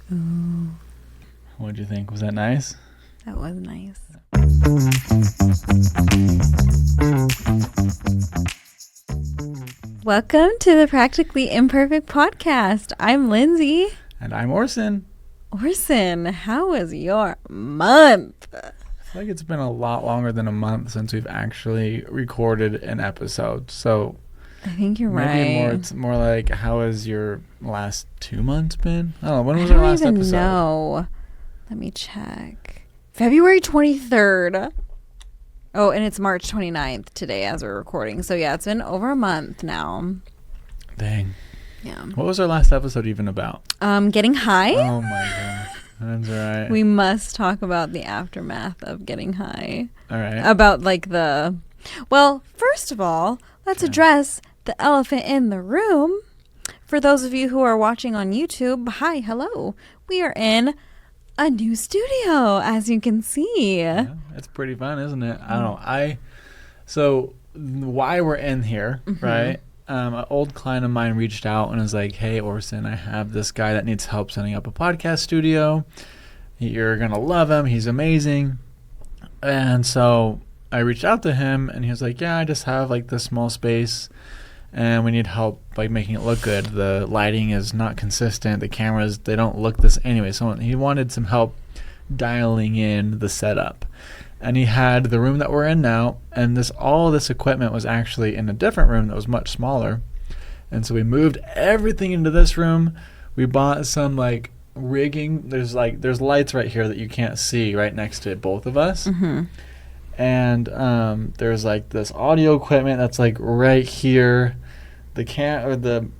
Ooh. What'd you think? Was that nice? That was nice. Welcome to the Practically Imperfect podcast. I'm Linzie. And I'm Orson. Orson, how was your month? I feel like it's been a lot longer than a month since we've actually recorded an episode. So I think you're maybe right. it's more like, how has your last 2 months been? I don't know. When was our last episode? I don't even know. Let me check. February 23rd. Oh, and it's March 29th today as we're recording. So yeah, it's been over a month now. Dang. Yeah. What was our last episode even about? Getting high. Oh my gosh. That's right. We must talk about the aftermath of getting high. All right. About well, first of all, let's address the elephant in the room. For those of you who are watching on YouTube, hi, hello. We are in a new studio, as you can see. Yeah, it's pretty fun, isn't it? I don't know. So why we're in here, right? An old client of mine reached out and was like, hey, Orson, I have this guy that needs help setting up a podcast studio. You're going to love him. He's amazing. And so I reached out to him and he was like, yeah, I just have like this small space and we need help like making it look good. The lighting is not consistent. The cameras, they don't look this anyway. So he wanted some help dialing in the setup. And he had the room that we're in now, and all this equipment was actually in a different room that was much smaller. And so we moved everything into this room. We bought some like rigging. There's lights right here that you can't see right next to both of us. And there's like this audio equipment that's like right here. The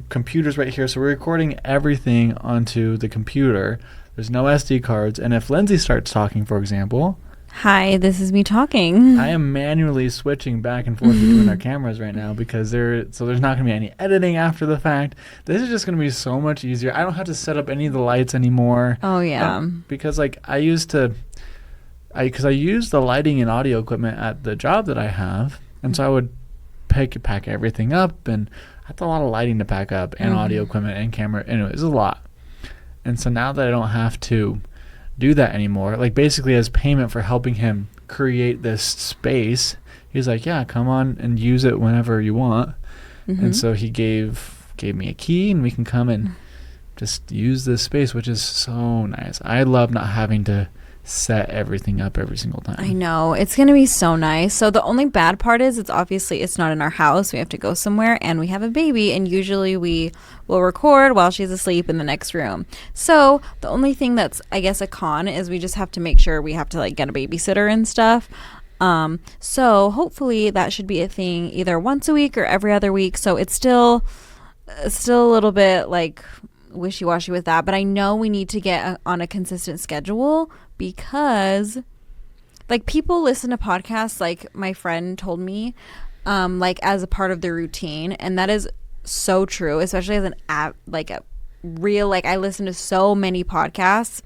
computer's right here. So we're recording everything onto the computer. There's no SD cards. And if Lindsay starts talking, for example. Hi, this is me talking. I am manually switching back and forth between our cameras right now because there's not going to be any editing after the fact. This is just going to be so much easier. I don't have to set up any of the lights anymore. Oh, yeah. Because like I use the lighting and audio equipment at the job that I have. And so I would pack everything up, and I had a lot of lighting to pack up and audio equipment and camera. Anyway, it was a lot. And so now that I don't have to do that anymore, like basically as payment for helping him create this space, he's like, yeah, come on and use it whenever you want. And so he gave me a key and we can come and just use this space, which is so nice. I love not having to set everything up every single time. I know. It's going to be so nice. So the only bad part is it's not in our house. We have to go somewhere, and we have a baby, and usually we will record while she's asleep in the next room. So the only thing that's, I guess, a con is we just have to make sure we have to like get a babysitter and stuff. So hopefully that should be a thing either once a week or every other week. So it's still a little bit like wishy-washy with that, but I know we need to get on a consistent schedule because like people listen to podcasts, like my friend told me, like as a part of their routine, and that is so true, especially as I listen to so many podcasts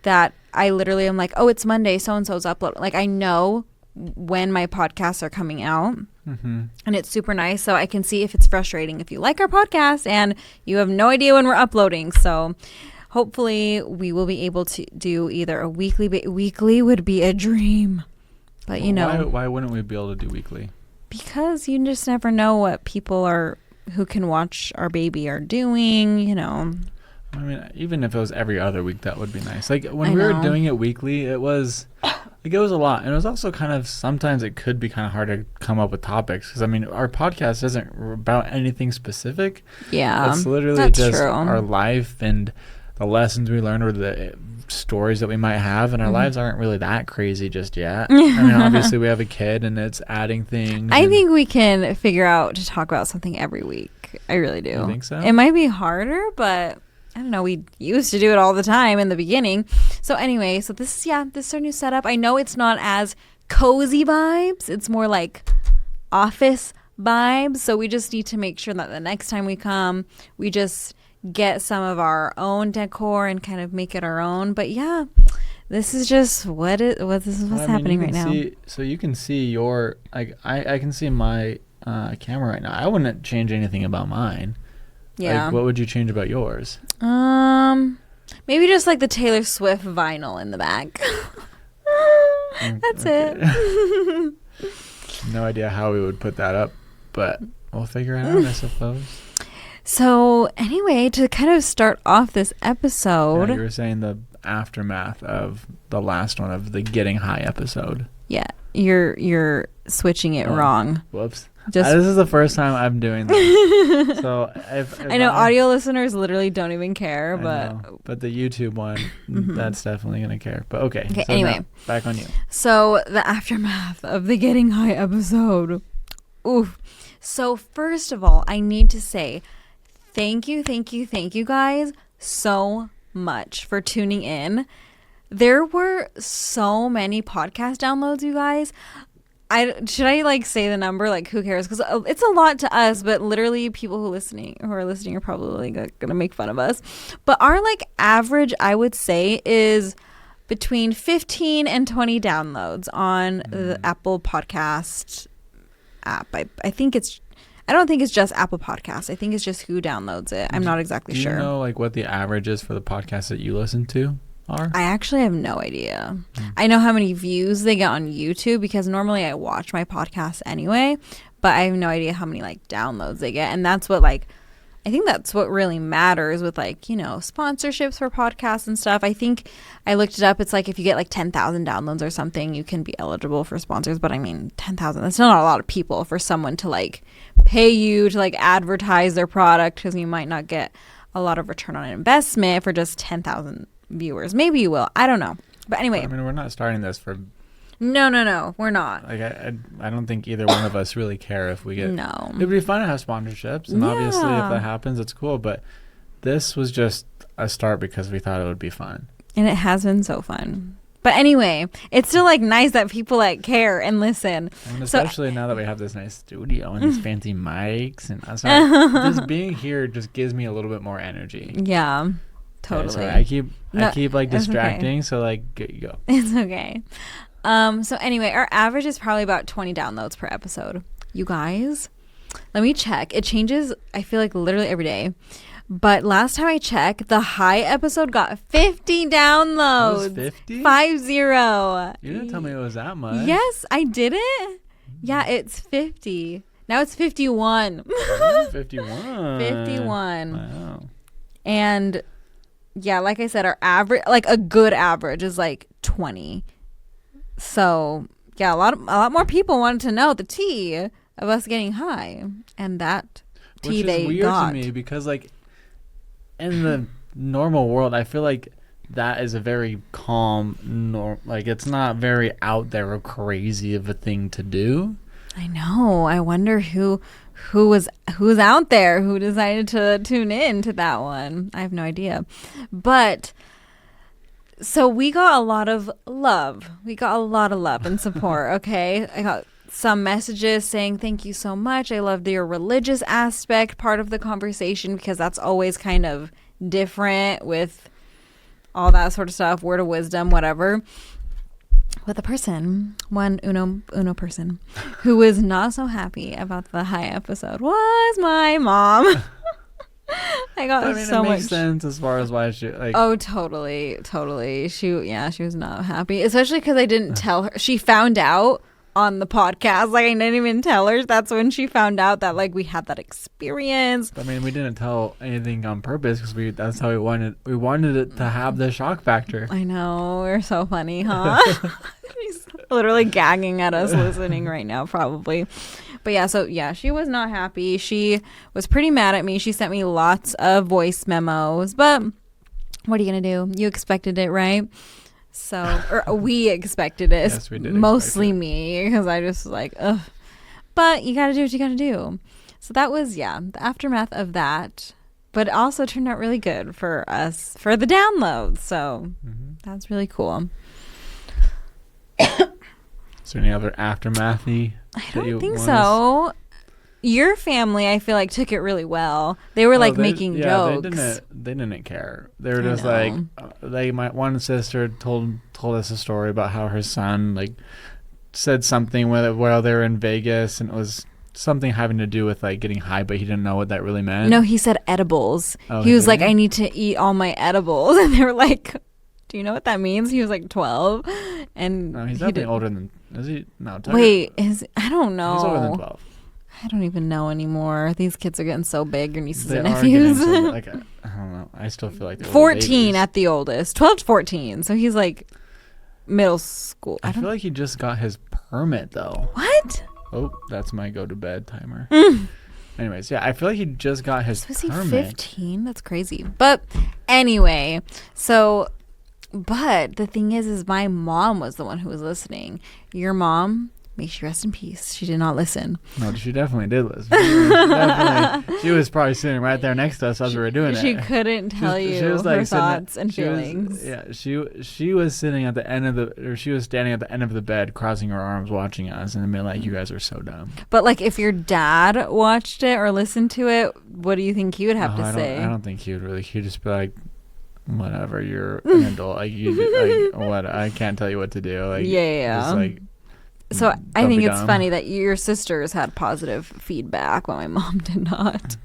that I literally am like, oh, it's Monday, so and so's upload. Like I know when my podcasts are coming out. And it's super nice, so I can see if it's frustrating if you like our podcast and you have no idea when we're uploading. So hopefully we will be able to do either a weekly would be a dream, but you know, why wouldn't we be able to do weekly? Because you just never know what people who can watch our baby are doing, you know. I mean, even if it was every other week, that would be nice. Like when we were doing it weekly, it was a lot. And it was also kind of, sometimes it could be kind of hard to come up with topics. Because, I mean, our podcast isn't about anything specific. Yeah, it's literally just our life and the lessons we learned or the stories that we might have. And our lives aren't really that crazy just yet. I mean, obviously we have a kid and it's adding things. I think we can figure out to talk about something every week. I really do. You think so? It might be harder, but I don't know, we used to do it all the time in the beginning. So anyway, this is our new setup. I know it's not as cozy vibes. It's more like office vibes. So we just need to make sure that the next time we come, we just get some of our own decor and kind of make it our own. But yeah, this is just what's happening right now. So you can see your, like, I can see my camera right now. I wouldn't change anything about mine. Yeah. Like, what would you change about yours? Maybe just like the Taylor Swift vinyl in the back. That's it. No idea how we would put that up, but we'll figure it out, I suppose. So anyway, to kind of start off this episode. Yeah, you were saying the aftermath of the last one of the getting high episode. Yeah, you're switching it wrong. Whoops. This is the first time I'm doing this. So if I know audio listeners literally don't even care, but the YouTube one, that's definitely going to care. But okay. So anyway. Back on you. So the aftermath of the getting high episode. Oof. So first of all, I need to say thank you guys so much for tuning in. There were so many podcast downloads, you guys. Should I like say the number? Like, who cares? Because it's a lot to us, but literally people who are listening are probably gonna make fun of us. But our like average, I would say, is between 15 and 20 downloads on the Apple Podcast app. I don't think it's just Apple Podcasts. I think it's just who downloads it. I'm not exactly sure. Do you know like what the average is for the podcasts that you listen to? I actually have no idea. I know how many views they get on YouTube because normally I watch my podcasts anyway, but I have no idea how many like downloads they get. And that's what I think that's what really matters with like, you know, sponsorships for podcasts and stuff. I think I looked it up. It's like if you get like 10,000 downloads or something, you can be eligible for sponsors. But I mean, 10,000, that's still not a lot of people for someone to like pay you to like advertise their product because you might not get a lot of return on investment for just 10,000 viewers. Maybe you will. I don't know. But anyway. I mean, we're not starting this for... No. We're not. Like, I don't think either one of us really care if we get... No. It'd be fun to have sponsorships. And obviously, if that happens, it's cool. But this was just a start because we thought it would be fun. And it has been so fun. But anyway, it's still like nice that people like care and listen. And especially now that we have this nice studio and these fancy mics. And just being here just gives me a little bit more energy. Yeah. Totally. Okay, I keep like distracting, okay. So like you go. It's okay. So anyway, our average is probably about 20 downloads per episode. You guys, let me check. It changes, I feel like literally every day. But last time I checked, the high episode got 50 downloads. It was 50? 50. You didn't tell me it was that much. Yes, I didn't. Yeah, it's 50. Now it's 51. 51. 51. Wow. And yeah, like I said, our average, like a good average is like 20. So yeah, a lot more people wanted to know the tea of us getting high, and that tea they got. Which is weird to me because like in the normal world, I feel like that is a very calm, like it's not very out there or crazy of a thing to do. I know. I wonder who's out there who decided to tune in to that one. I have no idea. But so we got a lot of love. We got a lot of love and support, okay? I got some messages saying thank you so much. I loved your religious aspect part of the conversation because that's always kind of different with all that sort of stuff, word of wisdom, whatever. With a person, one uno person, who was not so happy about the high episode was my mom. I got so much. It makes sense as far as why she like. Oh, totally. She was not happy, especially because I didn't tell her. She found out on the podcast. Like I didn't even tell her. That's when she found out that like we had that experience. I mean, we didn't tell anything on purpose because that's how we wanted. We wanted it to have the shock factor. I know, we're so funny, huh? She's literally gagging at us listening right now, probably. But yeah, so yeah, she was not happy. She was pretty mad at me. She sent me lots of voice memos. But what are you gonna do? You expected it, right? So, or we expected it. Yes, we did. Mostly me, because I just like, ugh. But you gotta do what you gotta do. So that was, the aftermath of that. But it also turned out really good for us for the downloads. So that's really cool. Is there any other aftermathy? I don't think so. Your family, I feel like, took it really well. They were making jokes. They didn't care. They were just like, my one sister told us a story about how her son like said something while they were in Vegas, and it was something having to do with like getting high, but he didn't know what that really meant. No, he said edibles. Oh, he was like, did? I need to eat all my edibles. And they were like, do you know what that means? He was like 12. And No, he's definitely older than. Is he? No. Wait, I don't know. He's older than 12. I don't even know anymore. These kids are getting so big, your nieces They and are getting nephews. so, like, I don't know. I still feel like they're 14 at the oldest. 12 to 14. So he's like middle school. I feel like he just got his permit though. What? Oh, that's my go to bed timer. Anyways, yeah, I feel like he just got his Was he permit. 15? That's crazy. But anyway, but the thing is my mom was the one who was listening. Your mom, may she rest in peace. She did not listen. No, she definitely did listen. She was probably sitting right there next to us as we were doing it. She couldn't tell you her thoughts and feelings. She was sitting at the end she was standing at the end of the bed, crossing her arms, watching us, and being like, "You guys are so dumb." But like, if your dad watched it or listened to it, what do you think he would have to say? I don't think he would really. He'd just be like, "Whatever, you're an adult. Like you, like what? I can't tell you what to do." Like yeah. Just, like, so I think it's dumb. funny that your sisters had positive feedback when my mom did not.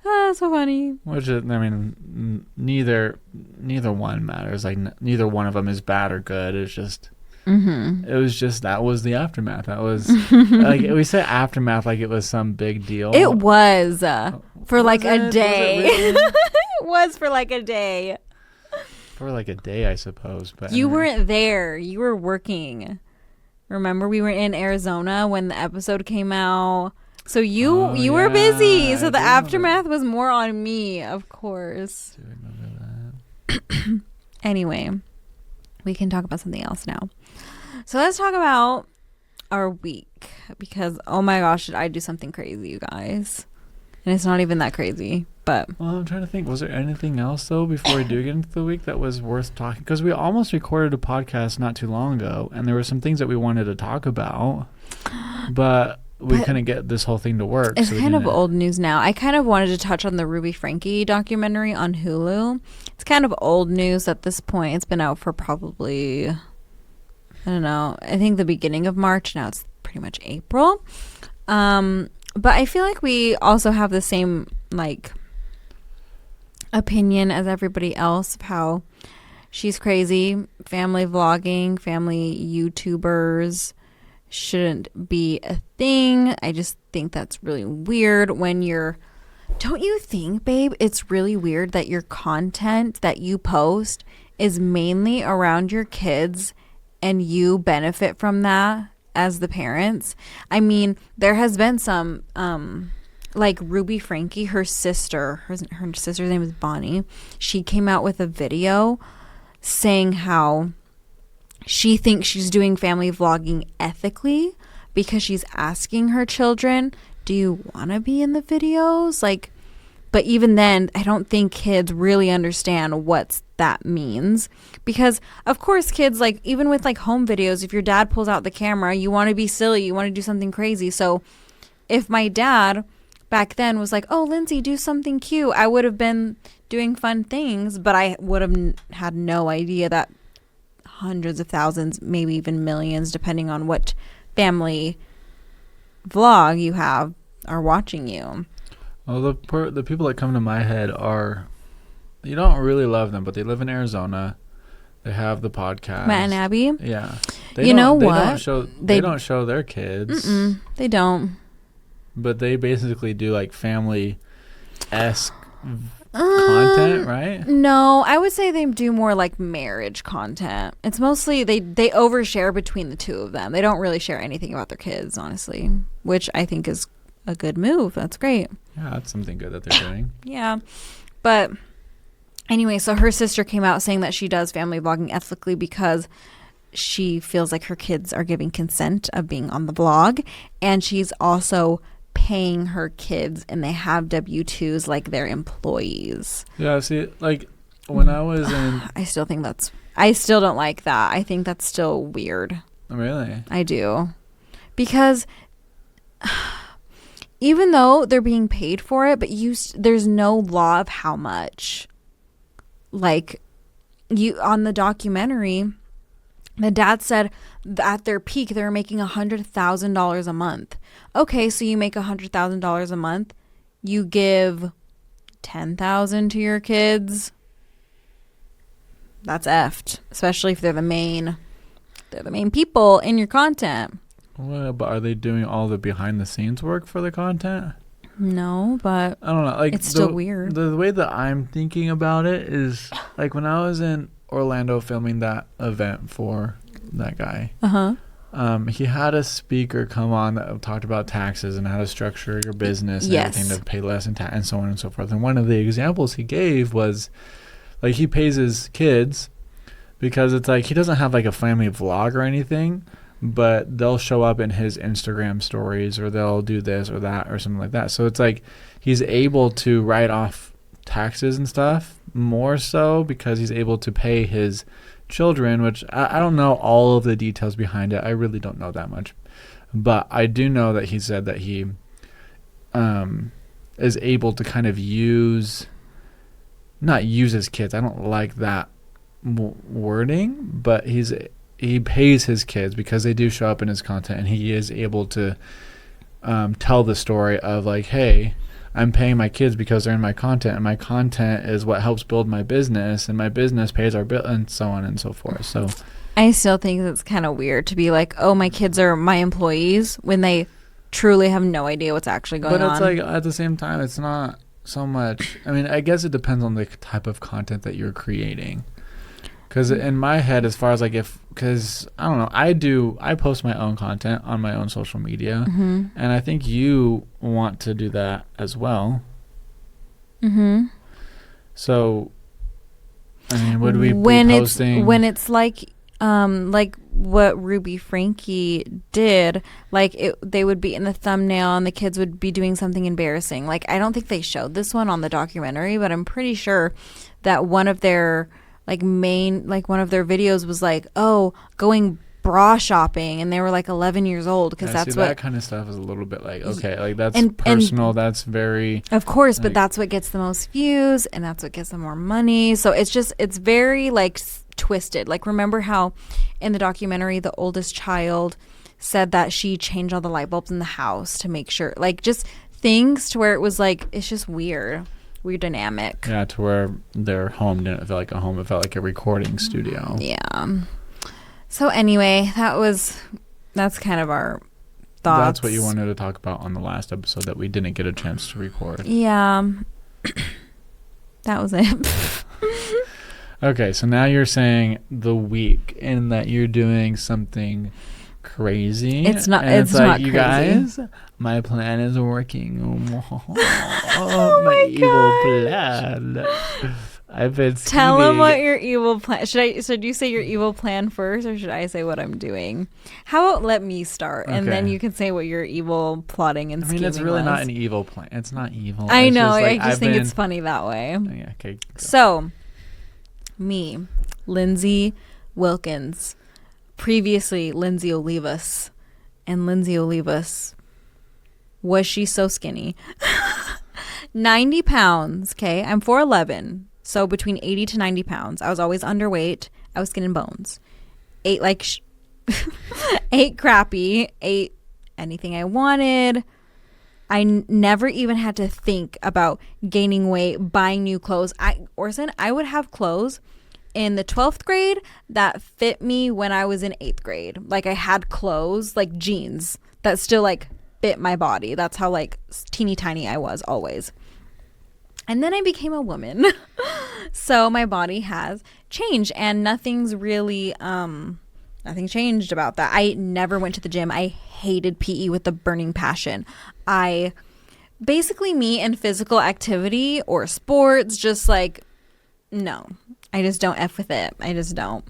So funny. Which is, I mean, neither one matters. Like neither one of them is bad or good. It's just, it was just that was the aftermath. That was like we say aftermath like it was some big deal. It was for like a day. Was it really? It was for like a day. For like a day, I suppose. But You weren't there. You were working. Remember, we were in Arizona when the episode came out. So you were busy. So the aftermath was more on me, of course. Do remember that. Anyway, we can talk about something else now. So let's talk about our week. Because, oh my gosh, did I do something crazy, you guys? And it's not even that crazy. But Well, I'm trying to think. Was there anything else, though, before we do get into the week that was worth talking? Because we almost recorded a podcast not too long ago, and there were some things that we wanted to talk about, but we couldn't get this whole thing to work. It's kind of old news now. I kind of wanted to touch on the Ruby Frankie documentary on Hulu. It's kind of old news at this point. It's been out for probably, I don't know, I think the beginning of March. Now it's pretty much April. But I feel like we also have the same, like, opinion as everybody else of how she's crazy. Family vlogging, family YouTubers shouldn't be a thing. I just think that's really weird when don't you think, babe, it's really weird that your content that you post is mainly around your kids and you benefit from that as the parents? I mean, there has been some like Ruby Frankie, her sister's name is Bonnie. She came out with a video saying how she thinks she's doing family vlogging ethically because she's asking her children, do you want to be in the videos? Like, but even then, I don't think kids really understand what that means. Because, of course, kids, like, even with, like, home videos, if your dad pulls out the camera, you want to be silly, you want to do something crazy. So if my dad back then was like, oh, Lindsay, do something cute, I would have been doing fun things, but I would have had no idea that hundreds of thousands, maybe even millions, depending on what family vlog you have, are watching you. Well, the people that come to my head are, you don't really love them, but they live in Arizona. They have the podcast. Matt and Abby. Yeah. You know what? They don't show their kids. They don't. But they basically do like family-esque content, right? No, I would say they do more like marriage content. It's mostly they overshare between the two of them. They don't really share anything about their kids, honestly, which I think is a good move. That's great. Yeah, that's something good that they're doing. Yeah. But anyway, so her sister came out saying that she does family vlogging ethically because she feels like her kids are giving consent of being on the vlog, and she's also paying her kids and they have W-2s like they're employees. Yeah, see, like when I was in... I still don't like that. I think that's still weird. Really? I do. Because even though they're being paid for it, but there's no law of how much. Like, on the documentary, The dad said at their peak, they were making $100,000 a month. Okay, so you make $100,000 a month. You give $10,000 to your kids. That's effed, especially if they're the main people in your content. Well, but are they doing all the behind the scenes work for the content? No, but I don't know. Like, it's still weird. The way that I'm thinking about it is like when I was in Orlando filming that event for that guy. He had a speaker come on that talked about taxes and how to structure your business and everything to pay less in tax and so on and so forth. And one of the examples he gave was like he pays his kids because it's like he doesn't have like a family vlog or anything, but they'll show up in his Instagram stories or they'll do this or that or something like that. So it's like he's able to write off taxes and stuff more so because he's able to pay his children, which I don't know all of the details behind it. I really don't know that much. But I do know that he said that he is able to kind of not use his kids. I don't like that wording, but he pays his kids because they do show up in his content, and he is able to tell the story of like, hey, I'm paying my kids because they're in my content, and my content is what helps build my business, and my business pays our bill, and so on and so forth. So I still think it's kind of weird to be like, oh, my kids are my employees when they truly have no idea what's actually going on. But it's like at the same time, it's not so much. I mean, I guess it depends on the type of content that you're creating. Because in my head, as far as like because I don't know, I post my own content on my own social media, and I think you want to do that as well. So, I mean, would we be posting when it's like what Ruby Frankie did? Like they would be in the thumbnail, and the kids would be doing something embarrassing. Like I don't think they showed this one on the documentary, but I'm pretty sure that one of their one of their videos was like, oh, going bra shopping, and they were like 11 years old because that's what that kind of stuff is a little bit like, okay, like that's personal, and that's very, of course, like, but that's what gets the most views and that's what gets them more money. So it's very like twisted. Like remember how in the documentary the oldest child said that she changed all the light bulbs in the house to make sure, like just things to where it was like it's just weird dynamic. Yeah, to where their home didn't feel like a home, it felt like a recording studio. Yeah. So anyway, that's kind of our thoughts. That's what you wanted to talk about on the last episode that we didn't get a chance to record. Yeah. That was it. Okay, so now you're saying the week and that you're doing something crazy. It's not. And it's not like, you crazy. guys, my plan is working. Oh my evil plan. I've been Tell them what your evil plan. Should you say your evil plan first, or should I say what I'm doing? How about let me start, and then you can say what your evil plotting and scheming was. It's really not an evil plan. It's not evil. I it's know. Just like, I just think it's funny that way. Yeah. Okay. Go. So, me, Lindsay Wilkins, previously Lindsay Olivas, and Lindsay Olivas, was she so skinny? 90 pounds. Okay, I'm 4'11". So between 80 to 90 pounds. I was always underweight. I was skin and bones. Ate like ate crappy. Ate anything I wanted. I never even had to think about gaining weight, buying new clothes. Orson, I would have clothes in the 12th grade that fit me when I was in 8th grade. Like I had clothes, like jeans, that still like fit my body. That's how like teeny tiny I was always. And then I became a woman. So my body has changed, and nothing's really, nothing changed about that. I never went to the gym. I hated PE with a burning passion. Basically me and physical activity or sports, just like, no, I just don't F with it. I just don't.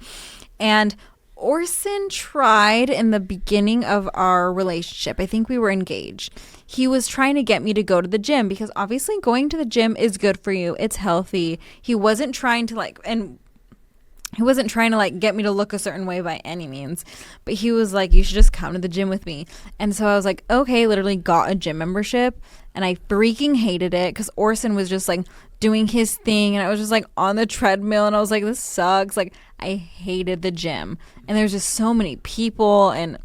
And Orson tried in the beginning of our relationship. I think we were engaged. He was trying to get me to go to the gym because obviously going to the gym is good for you. It's healthy. He wasn't trying to get me to look a certain way by any means, but he was like, you should just come to the gym with me. And so I was like, okay, literally got a gym membership, and I freaking hated it because Orson was just like doing his thing, and I was just like on the treadmill, and I was like, this sucks. Like, I hated the gym, and there's just so many people, and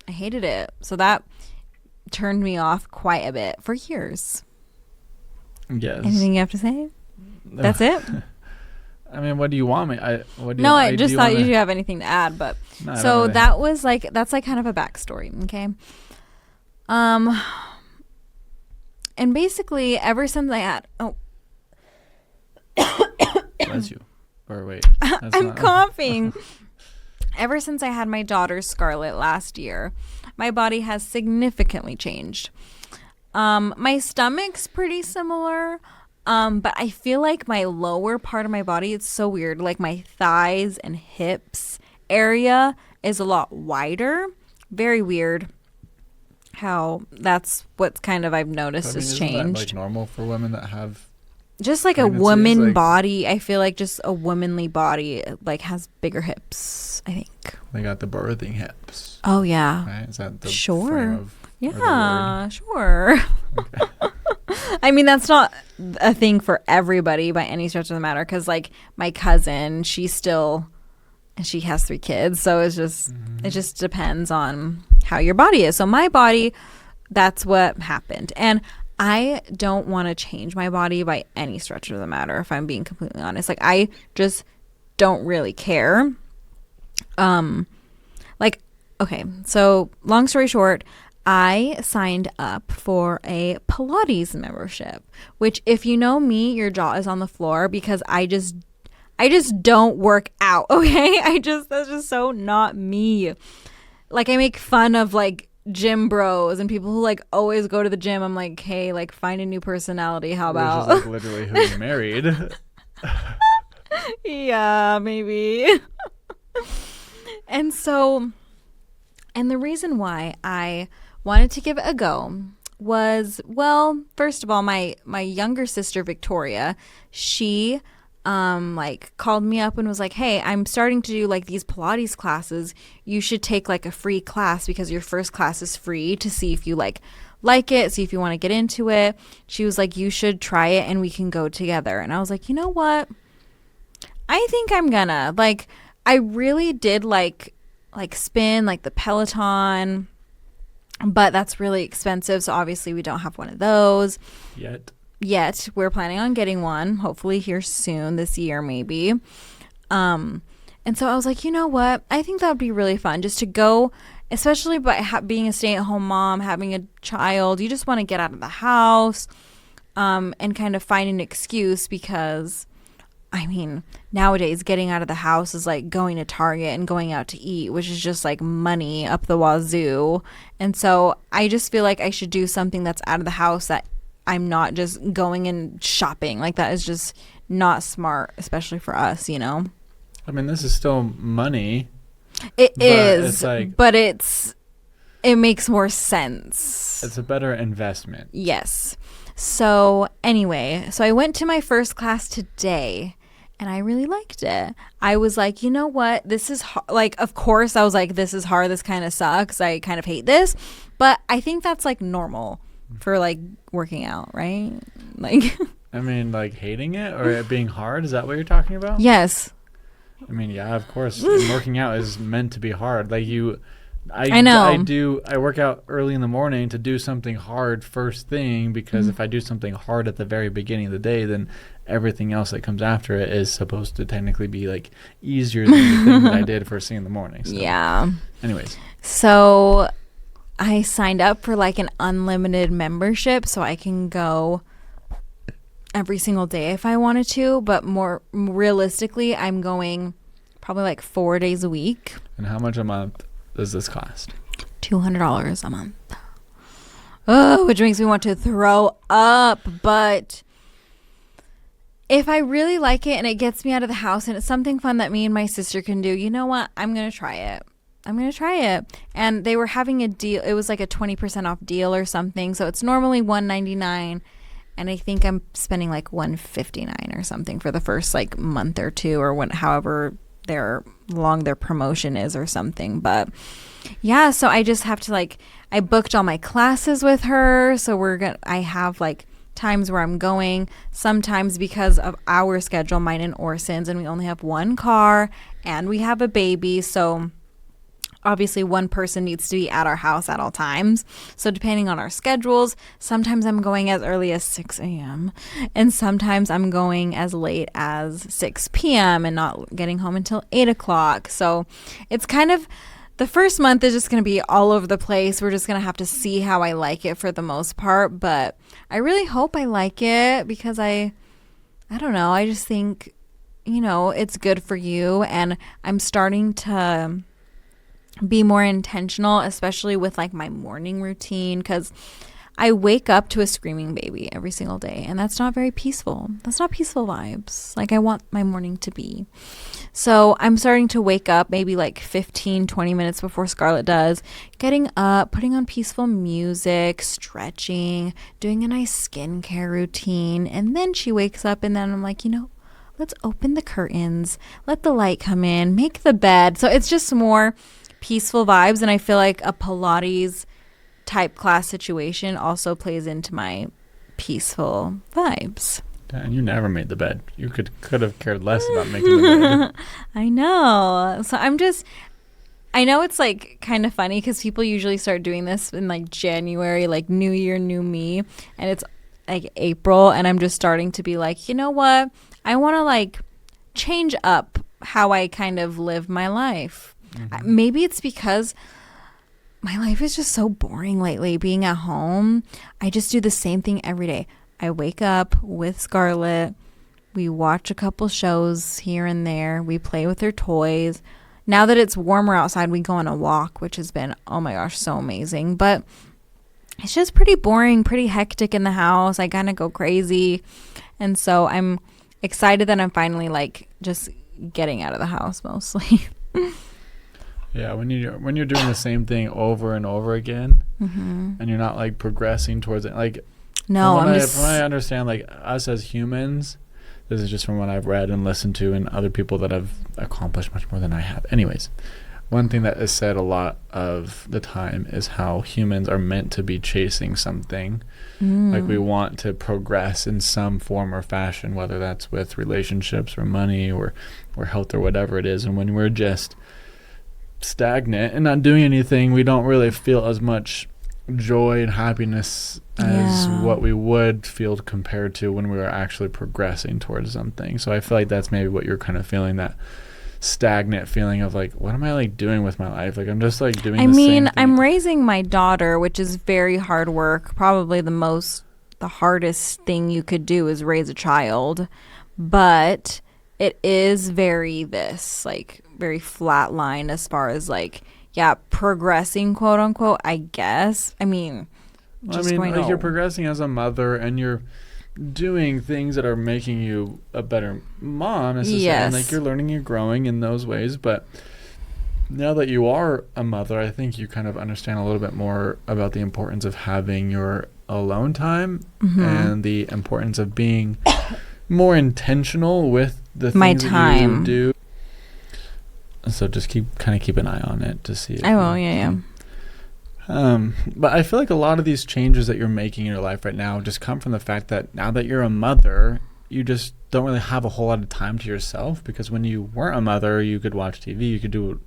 I hated it. So that turned me off quite a bit for years. Yes. Anything you have to say? That's it? I mean, what do you want me? I just thought you have anything to add, but no, so really that was like, that's like kind of a backstory, okay? And basically ever since I had Bless you. Or wait. I'm coughing. Ever since I had my daughter Scarlett last year, my body has significantly changed. My stomach's pretty similar. But I feel like my lower part of my body, it's so weird. Like my thighs and hips area is a lot wider. Very weird how that's what's kind of I've noticed has isn't changed. That, like, normal for women that have just like a woman body. I feel like just a womanly body like has bigger hips, I think. They got the birthing hips. Oh yeah. Right? Is that the sure. frame of, yeah, sure. Okay. I mean, that's not a thing for everybody by any stretch of the matter, because like my cousin, she has 3 kids, so it's just it just depends on how your body is. So my body, that's what happened, and I don't want to change my body by any stretch of the matter, if I'm being completely honest. Like, I just don't really care. Like, okay, so long story short, I signed up for a Pilates membership, which, if you know me, your jaw is on the floor, because I just don't work out. Okay. That's just so not me. Like, I make fun of like gym bros and people who like always go to the gym. I'm like, hey, like, find a new personality. How about? Which is like literally who you married. Yeah, maybe. And the reason why I wanted to give it a go was, well, first of all, my younger sister Victoria, she like called me up and was like, hey, I'm starting to do like these Pilates classes. You should take like a free class, because your first class is free, to see if you like it, see if you want to get into it. She was like, you should try it and we can go together. And I was like, you know what? I think I'm gonna. Like, I really did like spin, like the Peloton, but that's really expensive. So obviously we don't have one of those yet. We're planning on getting one, hopefully here soon, this year maybe. And so I was like, you know what? I think that would be really fun just to go, especially by being a stay-at-home mom, having a child. You just want to get out of the house and kind of find an excuse, because I mean, nowadays getting out of the house is like going to Target and going out to eat, which is just like money up the wazoo. And so I just feel like I should do something that's out of the house, that I'm not just going and shopping. Like, that is just not smart, especially for us, you know? I mean, this is still money. It is, but it makes more sense. It's a better investment. Yes. So anyway, so I went to my first class today, and I really liked it. I was like, you know what? This is like, of course, I was like, this is hard. This kind of sucks. I kind of hate this. But I think that's like normal for like working out, right? Like, I mean, like hating it or it being hard. Is that what you're talking about? Yes. I mean, yeah, of course. Working out is meant to be hard. Like I know. I work out early in the morning to do something hard first thing, because if I do something hard at the very beginning of the day, then everything else that comes after it is supposed to technically be like easier than the thing that I did first thing in the morning. So. Yeah. Anyways. So I signed up for like an unlimited membership, so I can go every single day if I wanted to, but more realistically, I'm going probably like 4 days a week. And how much a month does this cost? $200 a month. Oh, which makes me want to throw up. But if I really like it and it gets me out of the house and it's something fun that me and my sister can do, you know what? I'm going to try it. And they were having a deal. It was like a 20% off deal or something. So it's normally $199. And I think I'm spending like $159 or something for the first like month or two, or however their long their promotion is or something. But yeah, so I just have to like, I booked all my classes with her. So I have like times where I'm going, sometimes because of our schedule, mine and Orson's, and we only have one car and we have a baby. So obviously one person needs to be at our house at all times. So depending on our schedules, sometimes I'm going as early as 6 a.m. and sometimes I'm going as late as 6 p.m. and not getting home until 8 o'clock. So it's kind of, the first month is just going to be all over the place. We're just going to have to see how I like it for the most part. But I really hope I like it because I don't know. I just think, it's good for you. And I'm starting to be more intentional, especially with like my morning routine, because I wake up to a screaming baby every single day, and that's not very peaceful. That's not peaceful vibes like I want my morning to be. So I'm starting to wake up maybe like 15-20 minutes before Scarlett does, getting up, putting on peaceful music, stretching, doing a nice skincare routine, and then she wakes up, and then I'm like, let's open the curtains, let the light come in, make the bed. So it's just more peaceful vibes, and I feel like a Pilates type class situation also plays into my peaceful vibes. And you never made the bed. You could have cared less about making the bed. I know. So I know it's like kind of funny because people usually start doing this in like January, like New Year, new me, and it's like April, and I'm just starting to be like, you know what? I want to like change up how I kind of live my life. Mm-hmm. Maybe it's because my life is just so boring lately being at home. I just do the same thing every day. I wake up with Scarlett. We watch a couple shows here and there. We play with her toys. Now that it's warmer outside, we go on a walk, which has been, oh my gosh, so amazing. But it's just pretty boring, pretty hectic in the house. I kind of go crazy. And so I'm excited that I'm finally like just getting out of the house mostly. Yeah, when you're doing the same thing over and over again, mm-hmm. and you're not like progressing towards it, like from what I understand, like us as humans, this is just from what I've read and listened to, and other people that have accomplished much more than I have. Anyways, one thing that is said a lot of the time is how humans are meant to be chasing something. Like we want to progress in some form or fashion, whether that's with relationships or money or health or whatever it is. And when we're just stagnant and not doing anything, we don't really feel as much joy and happiness as what we would feel compared to when we were actually progressing towards something. So I feel like that's maybe what you're kind of feeling, that stagnant feeling of like, what am I like doing with my life? Like I'm just like doing the same thing. I'm raising my daughter, which is very hard work. Probably the hardest thing you could do is raise a child, but it is very flat line as far as like, progressing, quote unquote, I guess. You're progressing as a mother, and you're doing things that are making you a better mom necessarily. Yes. Like you're learning, you're growing in those ways. But now that you are a mother, I think you kind of understand a little bit more about the importance of having your alone time, mm-hmm. and the importance of being more intentional with the things that you do. So just keep an eye on it to see if I will, yeah. But I feel like a lot of these changes that you're making in your life right now just come from the fact that now that you're a mother, you just don't really have a whole lot of time to yourself, because when you weren't a mother, you could watch TV, you could do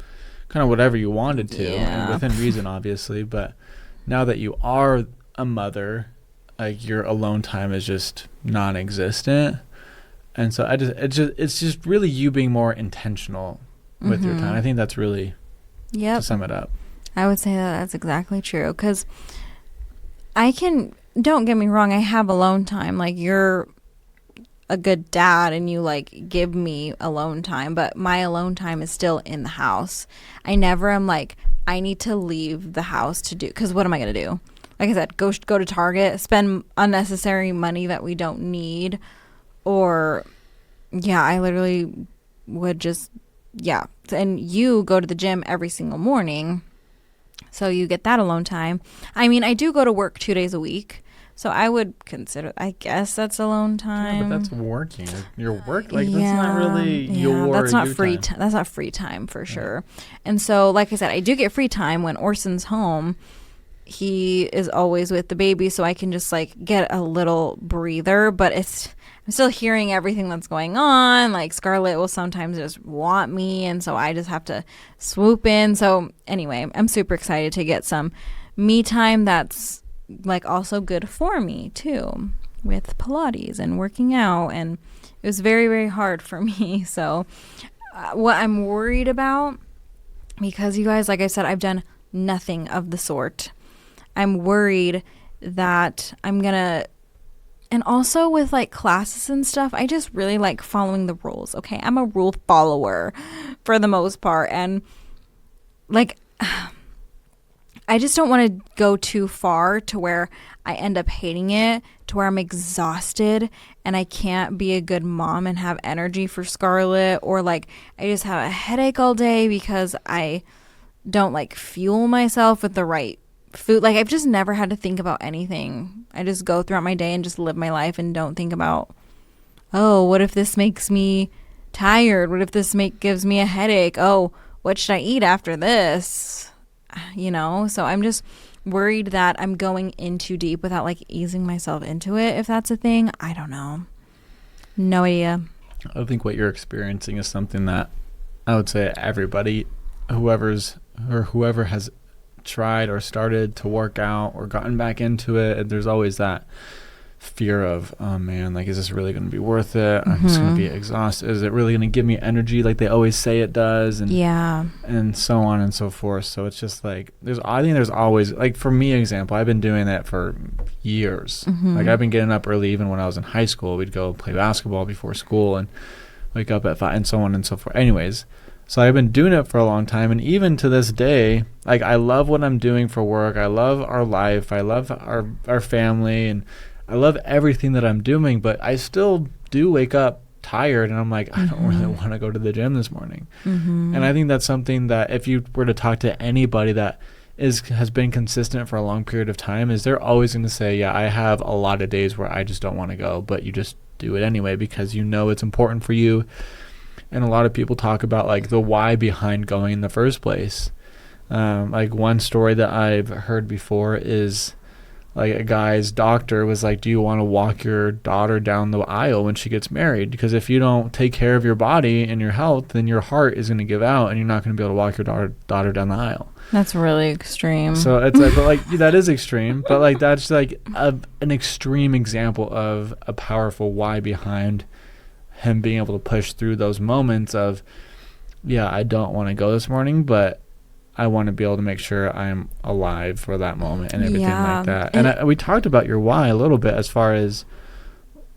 kind of whatever you wanted to, and within reason, obviously. But now that you are a mother, like your alone time is just non-existent. And so it's just really you being more intentional with your time. I think that's really, to sum it up. I would say that's exactly true, because don't get me wrong, I have alone time. Like, you're a good dad and you like give me alone time, but my alone time is still in the house. I never am like, I need to leave the house to do, because what am I going to do? Like I said, go to Target, spend unnecessary money that we don't need, or I literally would just and you go to the gym every single morning, so you get that alone time. I mean, I do go to work 2 days a week, So I would consider, I guess that's alone time. Yeah, but that's working. Your work, like, that's not really that's not your free time. that's not free time for sure. And so, like I said, I do get free time when Orson's home. He is always with the baby, so I can just like get a little breather, but I'm still hearing everything that's going on. Like Scarlett will sometimes just want me, and so I just have to swoop in. So anyway, I'm super excited to get some me time that's like also good for me too, with Pilates and working out. And it was very, very hard for me. So what I'm worried about, because you guys, like I said, I've done nothing of the sort. I'm worried that I'm gonna, and also with like classes and stuff, I just really like following the rules. Okay, I'm a rule follower for the most part, and like I just don't want to go too far to where I end up hating it, to where I'm exhausted and I can't be a good mom and have energy for Scarlett, or like I just have a headache all day because I don't like fuel myself with the right food. Like I've just never had to think about anything. I just go throughout my day and just live my life and don't think about, oh, what if this makes me tired? What if this gives me a headache? Oh, what should I eat after this? You know, so I'm just worried that I'm going in too deep without like easing myself into it, if that's a thing. I don't know. No idea. I think what you're experiencing is something that I would say everybody, whoever has tried or started to work out or gotten back into it, there's always that fear of, oh man, like, is this really going to be worth it? I'm just going to be exhausted. Is it really going to give me energy like they always say it does? And and so on and so forth. So it's just like, I think there's always, like, for me, example, I've been doing that for years. Like I've been getting up early. Even when I was in high school, we'd go play basketball before school and wake up at 5 and so on and so forth. Anyways, so I've been doing it for a long time, and even to this day, like, I love what I'm doing for work. I love our life. I love our family, and I love everything that I'm doing, but I still do wake up tired, and I'm like, I don't really want to go to the gym this morning. And I think that's something that if you were to talk to anybody that has been consistent for a long period of time, is they're always going to say, yeah, I have a lot of days where I just don't want to go, but you just do it anyway because you know it's important for you. And a lot of people talk about like the why behind going in the first place. Like one story that I've heard before is like a guy's doctor was like, do you want to walk your daughter down the aisle when she gets married? Because if you don't take care of your body and your health, then your heart is going to give out and you're not going to be able to walk your daughter down the aisle. That's really extreme. So it's like, but like that is extreme, but like that's like an extreme example of a powerful why behind him being able to push through those moments of, yeah, I don't want to go this morning, but I want to be able to make sure I'm alive for that moment and everything like that. And we talked about your why a little bit as far as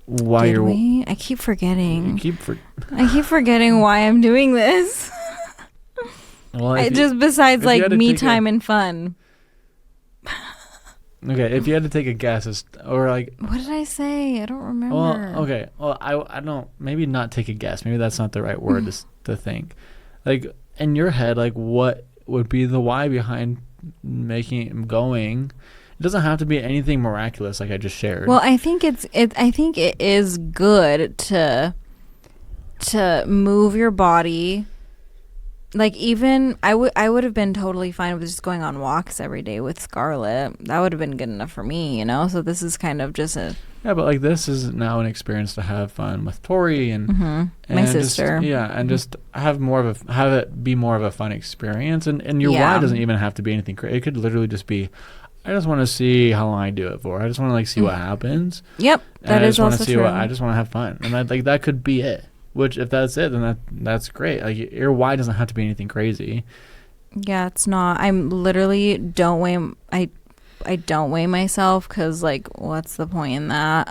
why Did we? I keep forgetting. I keep forgetting why I'm doing this. Well, just besides like me time and fun. Okay, if you had to take a guess, or like, what did I say? I don't remember. Well, okay. Well, I don't. Maybe not take a guess. Maybe that's not the right word to think. Like in your head, like what would be the why behind making it going? It doesn't have to be anything miraculous, like I just shared. Well, I think I think it is good to move your body. Like even I would have been totally fine with just going on walks every day with Scarlett. That would have been good enough for me, you know. So this is kind of just a but like this is now an experience to have fun with Tori and my sister. And just have it be more of a fun experience. And your why doesn't even have to be anything crazy. It could literally just be, I just want to see how long I do it for. I just want to like see what happens. Yep, that is also true. I just want to have fun, and that could be it. Which, if that's it, then that's great. Like, your why doesn't have to be anything crazy. Yeah, it's not. I'm literally don't weigh. I don't weigh myself because, like, what's the point in that?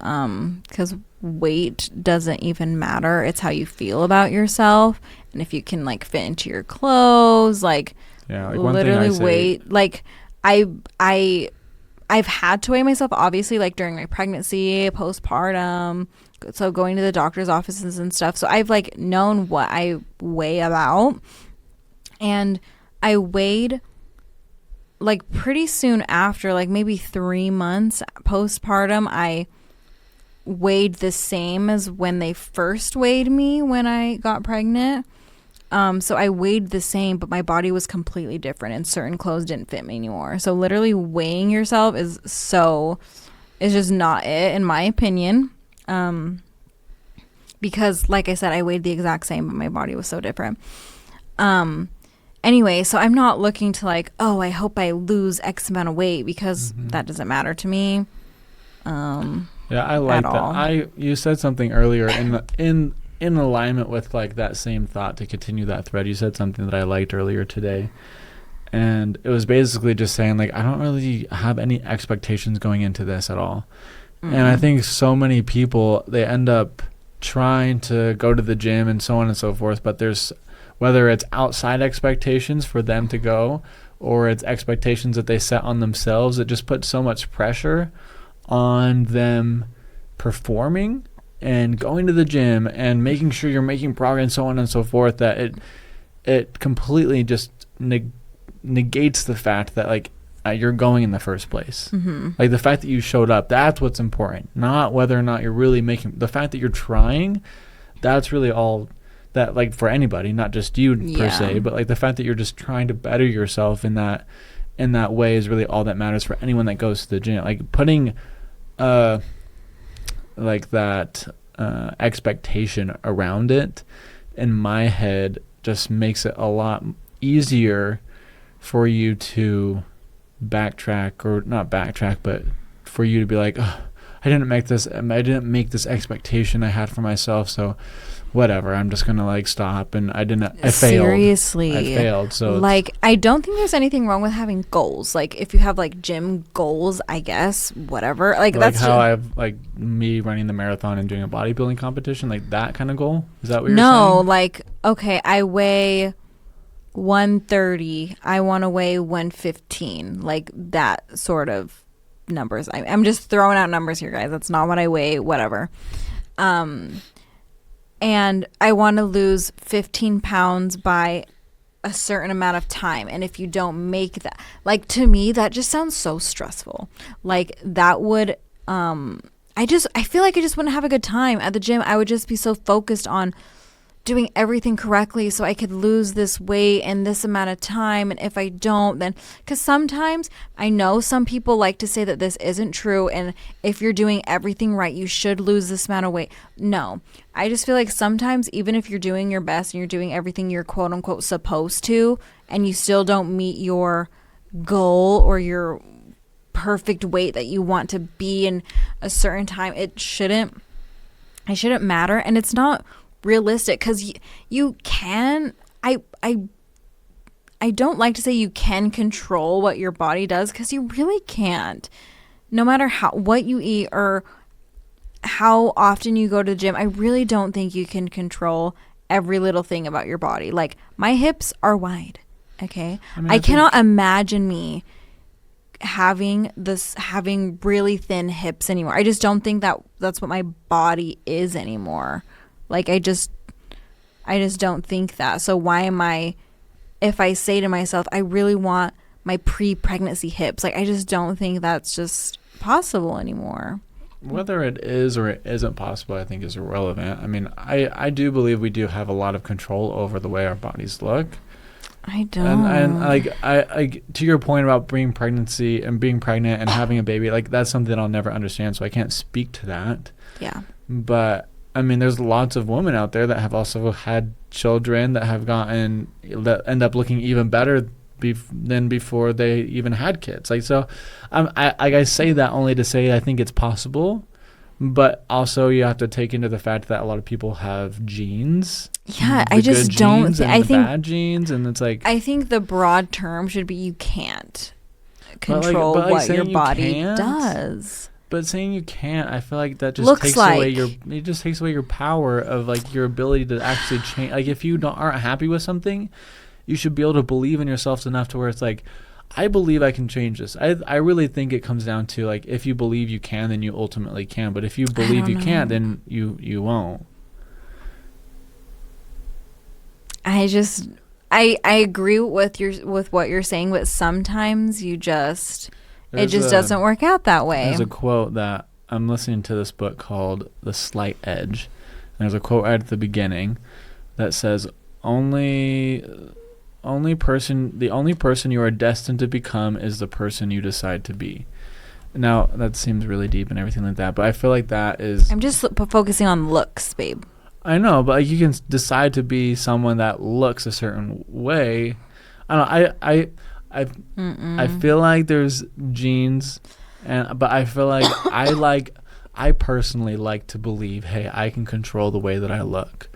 Because weight doesn't even matter. It's how you feel about yourself, and if you can like fit into your clothes, like, like literally weight. Like, I've had to weigh myself, obviously, like during my pregnancy, postpartum. So going to the doctor's offices and stuff. So I've like known what I weigh about, and I weighed like pretty soon after, like maybe 3 months postpartum, I weighed the same as when they first weighed me when I got pregnant. So I weighed the same, but my body was completely different and certain clothes didn't fit me anymore. So literally weighing yourself is just not it, in my opinion. Because like I said, I weighed the exact same, but my body was so different. Anyway, so I'm not looking to like, oh, I hope I lose X amount of weight, because that doesn't matter to me. Yeah, I like that. All. You said something earlier in alignment with like that same thought, to continue that thread. You said something that I liked earlier today, and it was basically just saying like, I don't really have any expectations going into this at all. And I think so many people, they end up trying to go to the gym and so on and so forth, but there's, whether it's outside expectations for them to go, or it's expectations that they set on themselves, it just puts so much pressure on them performing and going to the gym and making sure you're making progress and so on and so forth, that it completely just negates the fact that like you're going in the first place. Like the fact that you showed up, that's what's important, not whether or not you're really making, the fact that you're trying, that's really all that, like for anybody, not just you per se, but like the fact that you're just trying to better yourself in that way is really all that matters for anyone that goes to the gym. Like putting like that expectation around it in my head just makes it a lot easier for you to backtrack, or not backtrack, but for you to be like, oh, I didn't make this expectation I had for myself, so whatever, I'm just gonna like stop, and I failed. Seriously, I failed. So like, I don't think there's anything wrong with having goals. Like if you have like gym goals, I guess, whatever. Like that's how I have like me running the marathon and doing a bodybuilding competition, like that kind of goal. Is that what you're saying? No, like, okay, I weigh 130. I want to weigh 115. Like that sort of numbers. I'm just throwing out numbers here, guys. That's not what I weigh. Whatever. And I want to lose 15 pounds by a certain amount of time. And if you don't make that, like, to me, that just sounds so stressful. Like that would, I feel like I just wouldn't have a good time at the gym. I would just be so focused on doing everything correctly so I could lose this weight in this amount of time. And if I don't, then, because sometimes I know some people like to say that this isn't true, and if you're doing everything right, you should lose this amount of weight. No, I just feel like sometimes even if you're doing your best and you're doing everything you're quote unquote supposed to, and you still don't meet your goal or your perfect weight that you want to be in a certain time, it shouldn't matter. And it's not realistic, because you can, I don't like to say you can control what your body does, because you really can't. No matter what you eat or how often you go to the gym, I really don't think you can control every little thing about your body. Like my hips are wide, okay? I cannot imagine me having really thin hips anymore. I just don't think that's what my body is anymore. Like I just don't think that. So why am I, if I say to myself, I really want my pre-pregnancy hips, like I just don't think that's just possible anymore. Whether it is or it isn't possible, I think is irrelevant. I mean, I do believe we do have a lot of control over the way our bodies look. I don't. And like I to your point about being pregnant and having a baby, like that's something that I'll never understand, so I can't speak to that. Yeah. But I mean, there's lots of women out there that have also had children that end up looking even better than before they even had kids. Like, so I say that only to say I think it's possible, but also you have to take into the fact that a lot of people have genes. Yeah, I just don't. I think bad genes, and it's like, I think the broad term should be you can't control what your body does. But saying you can't, I feel like that just takes away your power of like your ability to actually change. Like if you aren't happy with something, you should be able to believe in yourself enough to where it's like, I believe I can change this. I really think it comes down to like, if you believe you can, then you ultimately can. But if you believe you can't, then you won't. I I agree with what you're saying, but sometimes it just doesn't work out that way. There's a quote that I'm listening to, this book called The Slight Edge. And there's a quote right at the beginning that says, the only person you are destined to become is the person you decide to be. Now, that seems really deep and everything like that, but I feel like that is... I'm just focusing on looks, babe. I know, but like, you can decide to be someone that looks a certain way. I don't know. I feel like there's genes, but I feel like I personally like to believe, hey, I can control the way that I look,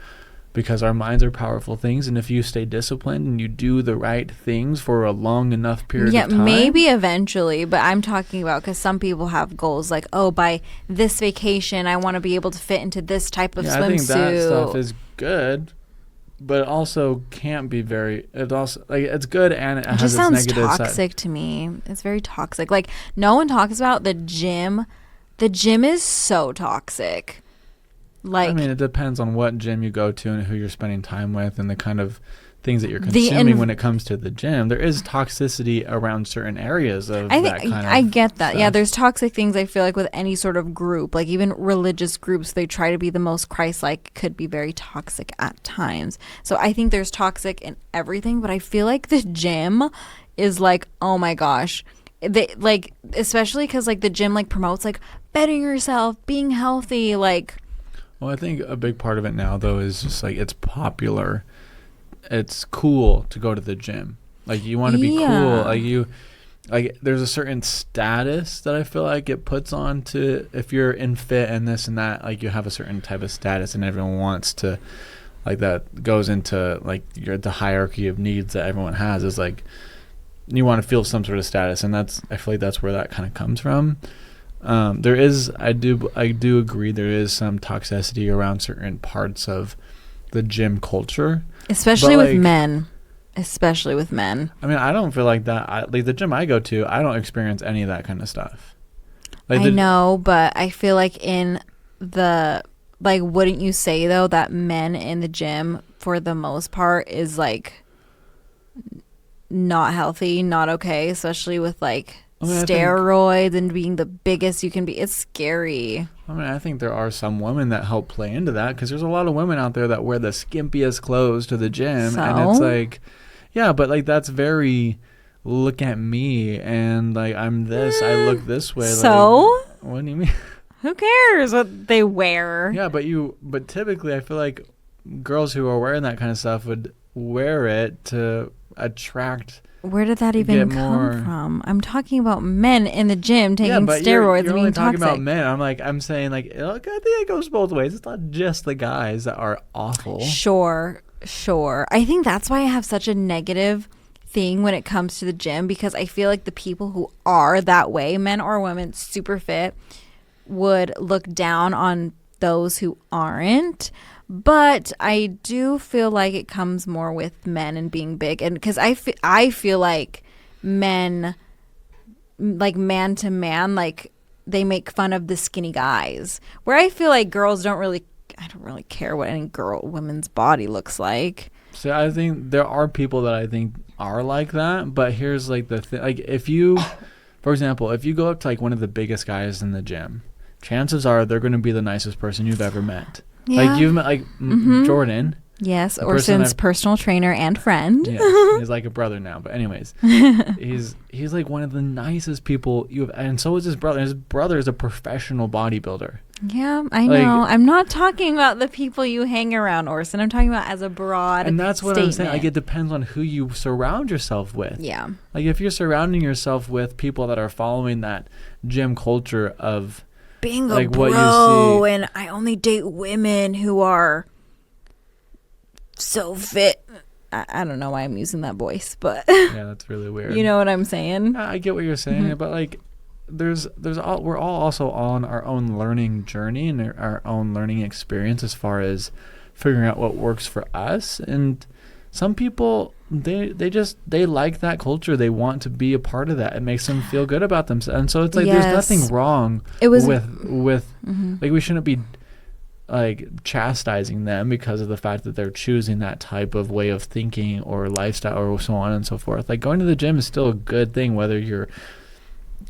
because our minds are powerful things, and if you stay disciplined and you do the right things for a long enough period of time... Yeah, maybe eventually, but I'm talking about because some people have goals like, oh, by this vacation, I want to be able to fit into this type of swimsuit. I think that stuff is good, but it also can't be very... It's good, and it has its negative side. It just sounds toxic to me. It's very toxic. Like, no one talks about the gym. The gym is so toxic. Like, I mean, it depends on what gym you go to and who you're spending time with and the kind of things that you're consuming when it comes to the gym. There is toxicity around certain areas of that kind of I get that. stuff. Yeah, there's toxic things, I feel like, with any sort of group. Like, even religious groups, they try to be the most Christ-like, could be very toxic at times. So I think there's toxic in everything, but I feel like the gym is like, oh my gosh. They, like, especially because, like, the gym, like, promotes, like, bettering yourself, being healthy, like... Well, I think a big part of it now, though, is just, like, it's popular. It's cool to go to the gym. Like, you want to be cool. Like, there's a certain status that I feel like it puts on to, if you're in fit and this and that, like, you have a certain type of status, and everyone wants to, like, that goes into, like, the hierarchy of needs that everyone has is, like, you want to feel some sort of status, and I feel like that's where that kind of comes from. I do agree there is some toxicity around certain parts of the gym culture, especially with men. I mean, I don't feel like that. Like, the gym I go to, I don't experience any of that kind of stuff. Like, I know, but I feel like wouldn't you say though that men in the gym for the most part is like not healthy, not okay, especially with like steroids and being the biggest you can be. It's scary. I mean, I think there are some women that help play into that, because there's a lot of women out there that wear the skimpiest clothes to the gym, and it's like, yeah, but like, that's very, look at me, and like, I'm this, I look this way. So like, what do you mean? Who cares what they wear? Yeah, but typically I feel like girls who are wearing that kind of stuff would wear it to attract. Where did that even come from? I'm talking about men in the gym taking steroids. You're only talking about men. I'm saying, like, look, I think it goes both ways. It's not just the guys that are awful. Sure. I think that's why I have such a negative thing when it comes to the gym, because I feel like the people who are that way, men or women, super fit, would look down on those who aren't. But I do feel like it comes more with men and being big, and because I feel like men, like man to man, like they make fun of the skinny guys, where I feel like I don't really care what any woman's body looks like. So I think there are people that I think are like that, but here's like the thing: like, if you, for example, if you go up to like one of the biggest guys in the gym, chances are they're going to be the nicest person you've ever met. Yeah. Like, you've met, like, Jordan. Yes, Orson's personal trainer and friend. Yeah, he's like a brother now. But anyways, he's like one of the nicest people you have, and so is his brother. His brother is a professional bodybuilder. Yeah, I know. I'm not talking about the people you hang around, Orson. I'm talking about as a broad And that's what statement. I'm saying. Like, it depends on who you surround yourself with. Yeah. Like, if you're surrounding yourself with people that are following that gym culture of being like a bro, and I only date women who are so fit. I don't know why I'm using that voice, but yeah, that's really weird. You know what I'm saying? I get what you're saying, but like, we're all also on our own learning journey and our own learning experience as far as figuring out what works for us. And some people, they like that culture. They want to be a part of that. It makes them feel good about themselves. And so it's like, there's nothing wrong with like, we shouldn't be like chastising them because of the fact that they're choosing that type of way of thinking or lifestyle or so on and so forth. Like going to the gym is still a good thing whether you're,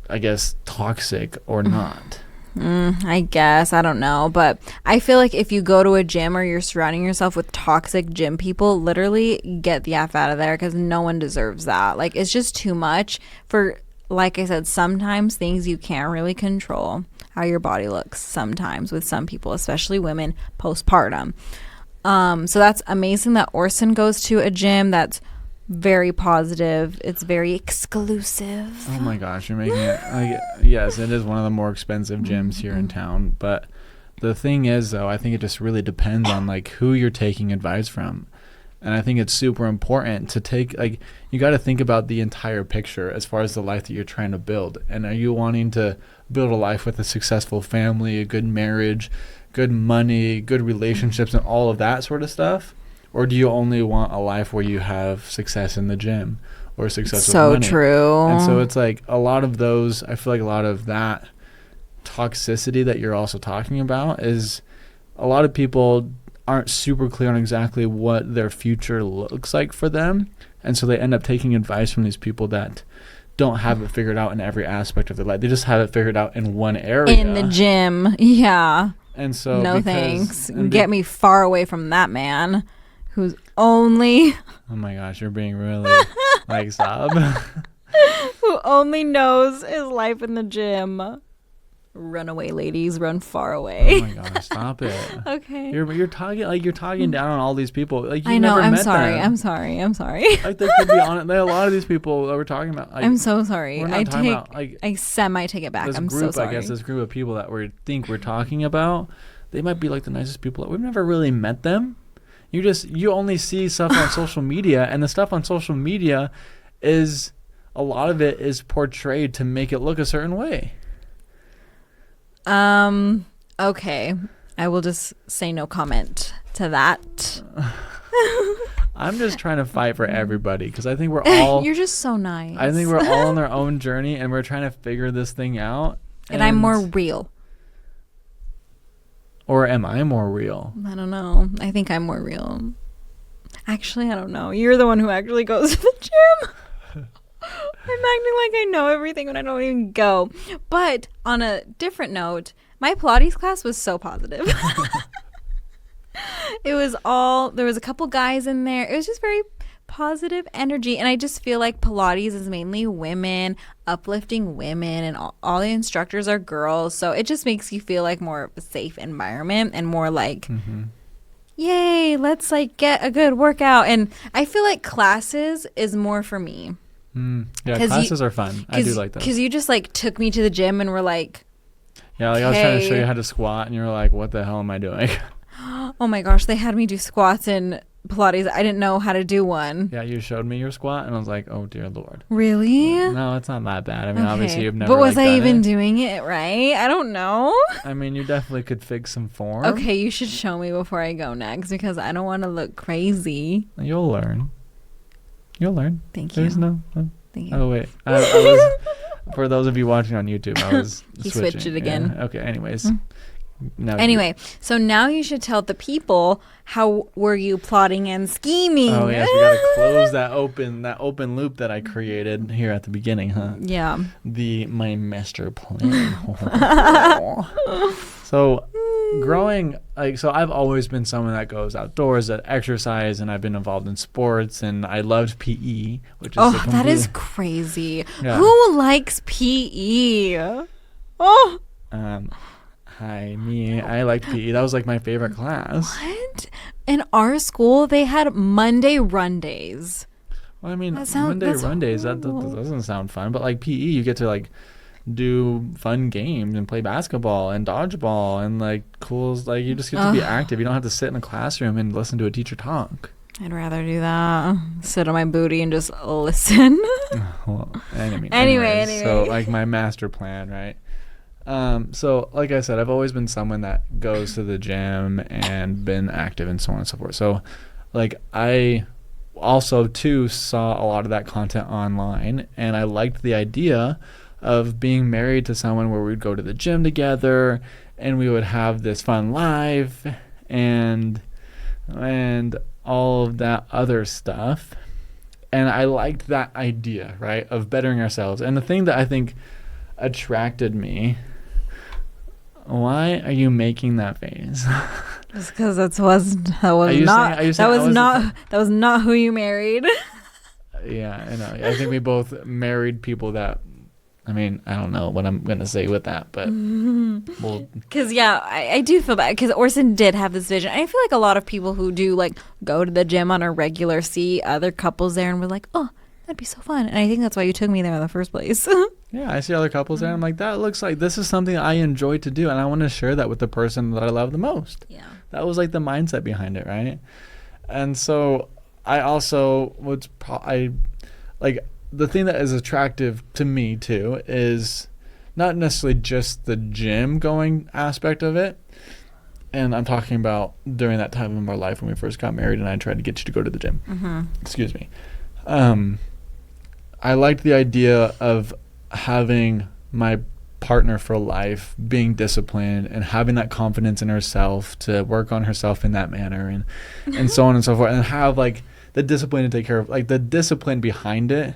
I guess, toxic or not. I guess. I don't know. But I feel like if you go to a gym or you're surrounding yourself with toxic gym people, literally get the F out of there, because no one deserves that. Like, it's just too much for, like I said, sometimes things you can't really control. How your body looks sometimes with some people, especially women postpartum. So that's amazing that Orson goes to a gym that's very positive. It's very exclusive. Oh my gosh, you're making it like, yes, it is one of the more expensive gyms here in town, but the thing is though, I think it just really depends on like who you're taking advice from. And I think it's super important to take, like, you got to think about the entire picture as far as the life that you're trying to build. And are you wanting to build a life with a successful family, a good marriage, good money, good relationships, and all of that sort of stuff? Or do you only want a life where you have success in the gym or success with money? So true. And so it's like a lot of those, I feel like a lot of that toxicity that you're also talking about is a lot of people aren't super clear on exactly what their future looks like for them. And so they end up taking advice from these people that don't have it figured out in every aspect of their life. They just have it figured out in one area. In the gym. Yeah. And so no thanks. Get me far away from that man who's only... Oh my gosh, you're being really... like, stop. Who only knows his life in the gym. Run away, ladies. Run far away. Oh my gosh, stop it. Okay. You're talking down on all these people. Like, you I know. never I'm met sorry. them. I'm sorry. I'm sorry. Like, they could be on it. Like, a lot of these people that we're talking about. Like, I'm so sorry. We're not talking about, like, I take it back. I'm so sorry. I guess this group of people that we think we're talking about, they might be like the nicest people. We've never really met them. You only see stuff on social media, and the stuff on social media is, a lot of it is portrayed to make it look a certain way. Okay. I will just say no comment to that. I'm just trying to fight for everybody because I think we're all... You're just so nice. I think we're all on their own journey, and we're trying to figure this thing out. And I'm more real. Or am I more real? I don't know. I think I'm more real. Actually, I don't know. You're the one who actually goes to the gym. I'm acting like I know everything when I don't even go. But on a different note, my Pilates class was so positive. There was a couple guys in there. It was just very positive energy. And I just feel like Pilates is mainly women, uplifting women, and all the instructors are girls. So it just makes you feel like more of a safe environment and more like, yay, let's like get a good workout. And I feel like classes is more for me. Yeah, classes are fun. I do like those. Because you just like took me to the gym and were like, yeah, like I was trying to show you how to squat, and you were like, what the hell am I doing? Oh my gosh, they had me do squats in Pilates. I didn't know how to do one. Yeah, you showed me your squat, and I was like, oh dear Lord. Really? No, it's not that bad. I mean, obviously you've never. But was I even it. doing it right? I don't know. I mean, you definitely could fix some form. Okay, you should show me before I go next, because I don't want to look crazy. You'll learn. Thank you. There's no. Thank you. Oh wait, I was, for those of you watching on YouTube, I was He switching. switched it again. Yeah. Okay. Anyways. Anyway, so now you should tell the people, how were you plotting and scheming? Oh yes, we gotta close that open loop that I created here at the beginning, huh? Yeah. My master plan. So so I've always been someone that goes outdoors, that exercise, and I've been involved in sports, and I loved PE, which is that is crazy. Yeah. Who likes PE? Oh. Hi, me. I liked PE. That was like my favorite class. What? In our school, they had Monday run days. Well, I mean, Monday run days, that doesn't sound fun. But like PE, you get to like do fun games and play basketball and dodgeball and like like you just get to be active. You don't have to sit in a classroom and listen to a teacher talk. I'd rather do that. Sit on my booty and just listen. Well, anyway. So like my master plan, right? So like I said, I've always been someone that goes to the gym and been active and so on and so forth. So like I also too saw a lot of that content online, and I liked the idea of being married to someone where we'd go to the gym together and we would have this fun life and all of that other stuff. And I liked that idea, right, of bettering ourselves. And the thing that I think attracted me, why are you making that face? Just because that was not who you married. Yeah, I know. I think we both married people that, I mean, I don't know what I'm going to say with that, but because I do feel bad because Orson did have this vision. I feel like a lot of people who do like go to the gym on a regular see other couples there and we're like, oh, that'd be so fun. And I think that's why you took me there in the first place. Yeah, I see other couples there. I'm like, that looks like this is something I enjoy to do, and I want to share that with the person that I love the most. Yeah, that was like the mindset behind it, right? And so I also the thing that is attractive to me too is not necessarily just the gym going aspect of it. And I'm talking about during that time of our life when we first got married and I tried to get you to go to the gym. Mm-hmm. Excuse me. I liked the idea of having my partner for life being disciplined and having that confidence in herself to work on herself in that manner and so on and so forth, and have like the discipline to take care of, like the discipline behind it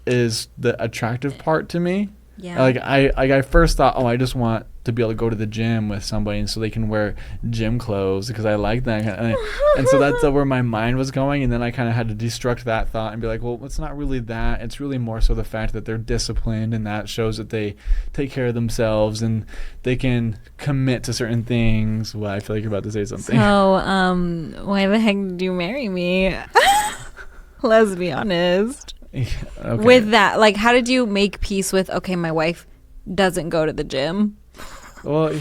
is the attractive part to me. Yeah. Like I first thought, I just want to be able to go to the gym with somebody and so they can wear gym clothes because I like that. And so that's where my mind was going. And then I kind of had to destruct that thought and be like, well, it's not really that. It's really more so the fact that they're disciplined, and that shows that they take care of themselves and they can commit to certain things. Well, I feel like you're about to say something. So, why the heck did you marry me? Let's be honest. Yeah, okay. With that, like, how did you make peace with, okay, my wife doesn't go to the gym? Well,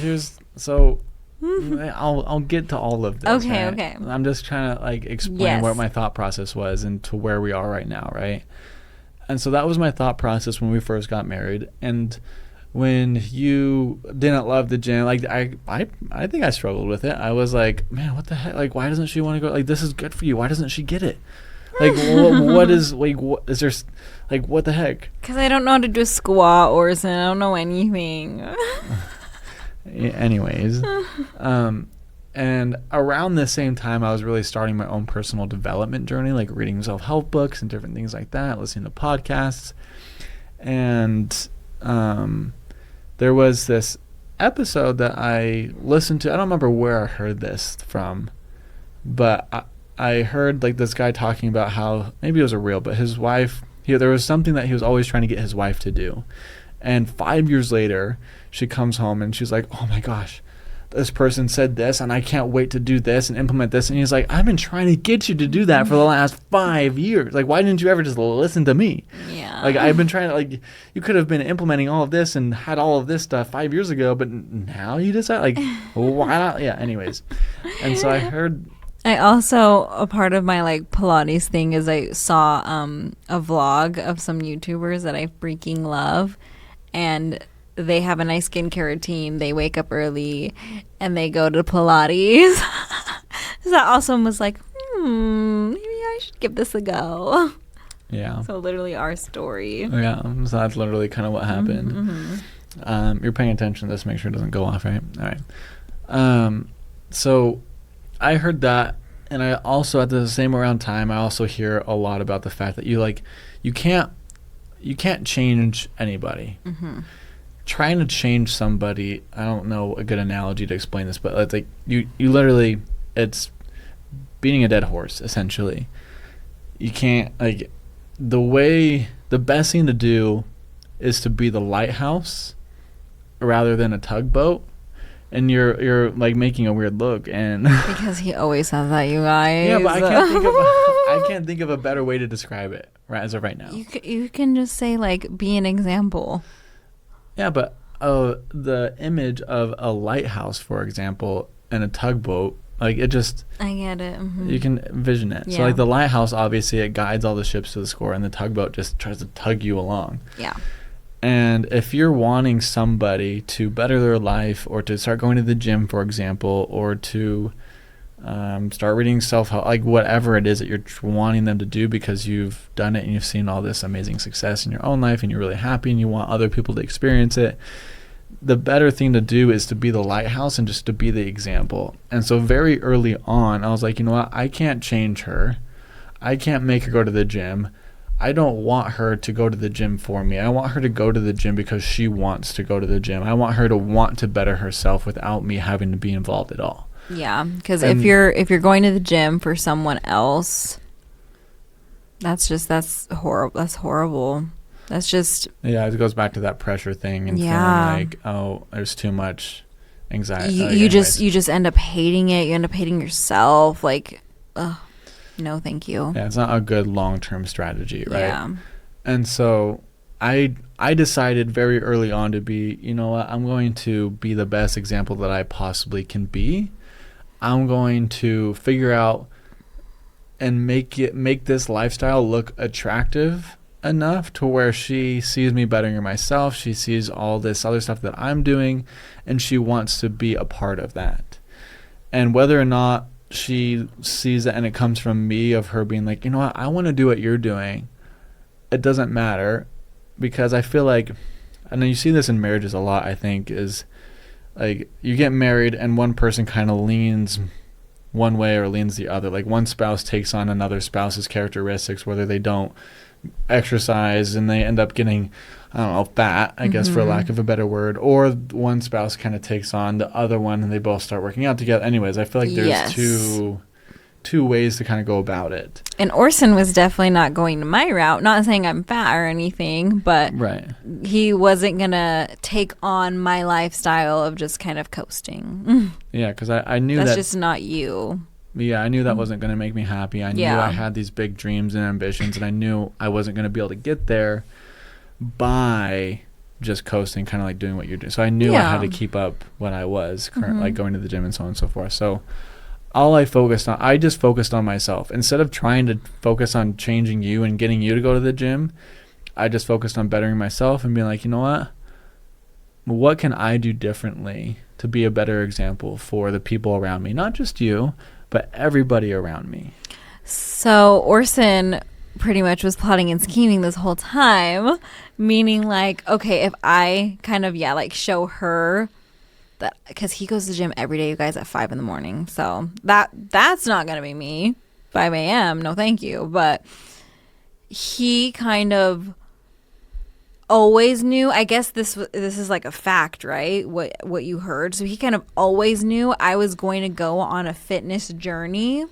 I'll get to all of this. Okay, right? okay. I'm just trying to like explain what my thought process was and to where we are right now, right? And so that was my thought process when we first got married. And when you didn't love the gym, like I think I struggled with it. I was like, man, what the heck? Like, why doesn't she want to go? Like, this is good for you. Why doesn't she get it? Like, what is, like, what is there, like, what the heck? Because I don't know how to do a squat, Orson. I don't know anything. Anyways, and around the same time, I was really starting my own personal development journey, like reading self-help books and different things like that, listening to podcasts. And there was this episode that I listened to. I don't remember where I heard this from, but I heard like this guy talking about how, maybe it was a reel, but his wife, there was something that he was always trying to get his wife to do. And 5 years later, she comes home and she's like, oh my gosh, this person said this and I can't wait to do this and implement this. And he's like, I've been trying to get you to do that for the last 5 years. Like, why didn't you ever just listen to me? Yeah. Like, I've been trying to, like, you could have been implementing all of this and had all of this stuff 5 years ago, but now you decide, like, why not? Yeah, anyways. And so I heard... I also, a part of my like Pilates thing is I saw a vlog of some YouTubers that I freaking love, and they have a nice skincare routine. They wake up early and they go to Pilates. So that also was like, maybe I should give this a go. Yeah. So literally our story. Yeah, so that's literally kind of what happened. Mm-hmm. You're paying attention to this, make sure it doesn't go off, right? All right. So I heard that, and I also at the same around time I also hear a lot about the fact that you can't change anybody. Mm-hmm. Trying to change somebody, I don't know a good analogy to explain this, but it's like you literally, it's beating a dead horse essentially. You can't, like, the best thing to do is to be the lighthouse rather than a tugboat. And you're like making a weird look, and because he always says that, you guys. Yeah, but I can't think of a better way to describe it right as of right now. You can just say like, be an example. Yeah, but the image of a lighthouse, for example, and a tugboat, like it just. I get it. Mm-hmm. You can envision it. Yeah. So like the lighthouse, obviously, it guides all the ships to the shore, and the tugboat just tries to tug you along. Yeah. And if you're wanting somebody to better their life, or to start going to the gym, for example, or to start reading self-help, like whatever it is that you're wanting them to do because you've done it and you've seen all this amazing success in your own life and you're really happy and you want other people to experience it, the better thing to do is to be the lighthouse and just to be the example. And so very early on, I was like, you know what? I can't change her. I can't make her go to the gym. I don't want her to go to the gym for me. I want her to go to the gym because she wants to go to the gym. I want her to want to better herself without me having to be involved at all. Yeah, because if you're going to the gym for someone else, that's horrible. That's horrible. That's just, yeah, it goes back to that pressure thing and feeling like, oh, there's too much anxiety. You just end up hating it. You end up hating yourself. Like, ugh, no, thank you. Yeah, it's not a good long-term strategy, right? Yeah. And so I decided very early on to be, you know what, I'm going to be the best example that I possibly can be. I'm going to figure out and make this lifestyle look attractive enough to where she sees me bettering myself. She sees all this other stuff that I'm doing, and she wants to be a part of that. And whether or not she sees that and it comes from me, of her being like, you know what, I want to do what you're doing, it doesn't matter, because I feel like, and you see this in marriages a lot, I think, is like you get married and one person kind of leans one way or leans the other. Like one spouse takes on another spouse's characteristics, whether they don't exercise and they end up getting, I don't know, fat, I guess, for lack of a better word, or one spouse kind of takes on the other one and they both start working out together. Anyways, I feel like there's two ways to kind of go about it. And Orson was definitely not going to my route. Not saying I'm fat or anything, but right, he wasn't gonna take on my lifestyle of just kind of coasting. Yeah, because I knew that's that just not you. Yeah, I knew that wasn't going to make me happy. I knew I had these big dreams and ambitions, and I knew I wasn't going to be able to get there by just coasting, kind of like doing what you're doing. So I knew I had to keep up what I was, like going to the gym and so on and so forth. So I just focused on myself. Instead of trying to focus on changing you and getting you to go to the gym, I just focused on bettering myself and being like, you know what can I do differently to be a better example for the people around me? Not just you, but everybody around me. So Orson pretty much was plotting and scheming this whole time, meaning like, okay, if I kind of, like show her that, because he goes to the gym every day, you guys, at 5 a.m. So that's not going to be me, 5 a.m. No, thank you. But he kind of always knew, I guess this is like a fact, right? What you heard. So he kind of always knew I was going to go on a fitness journey.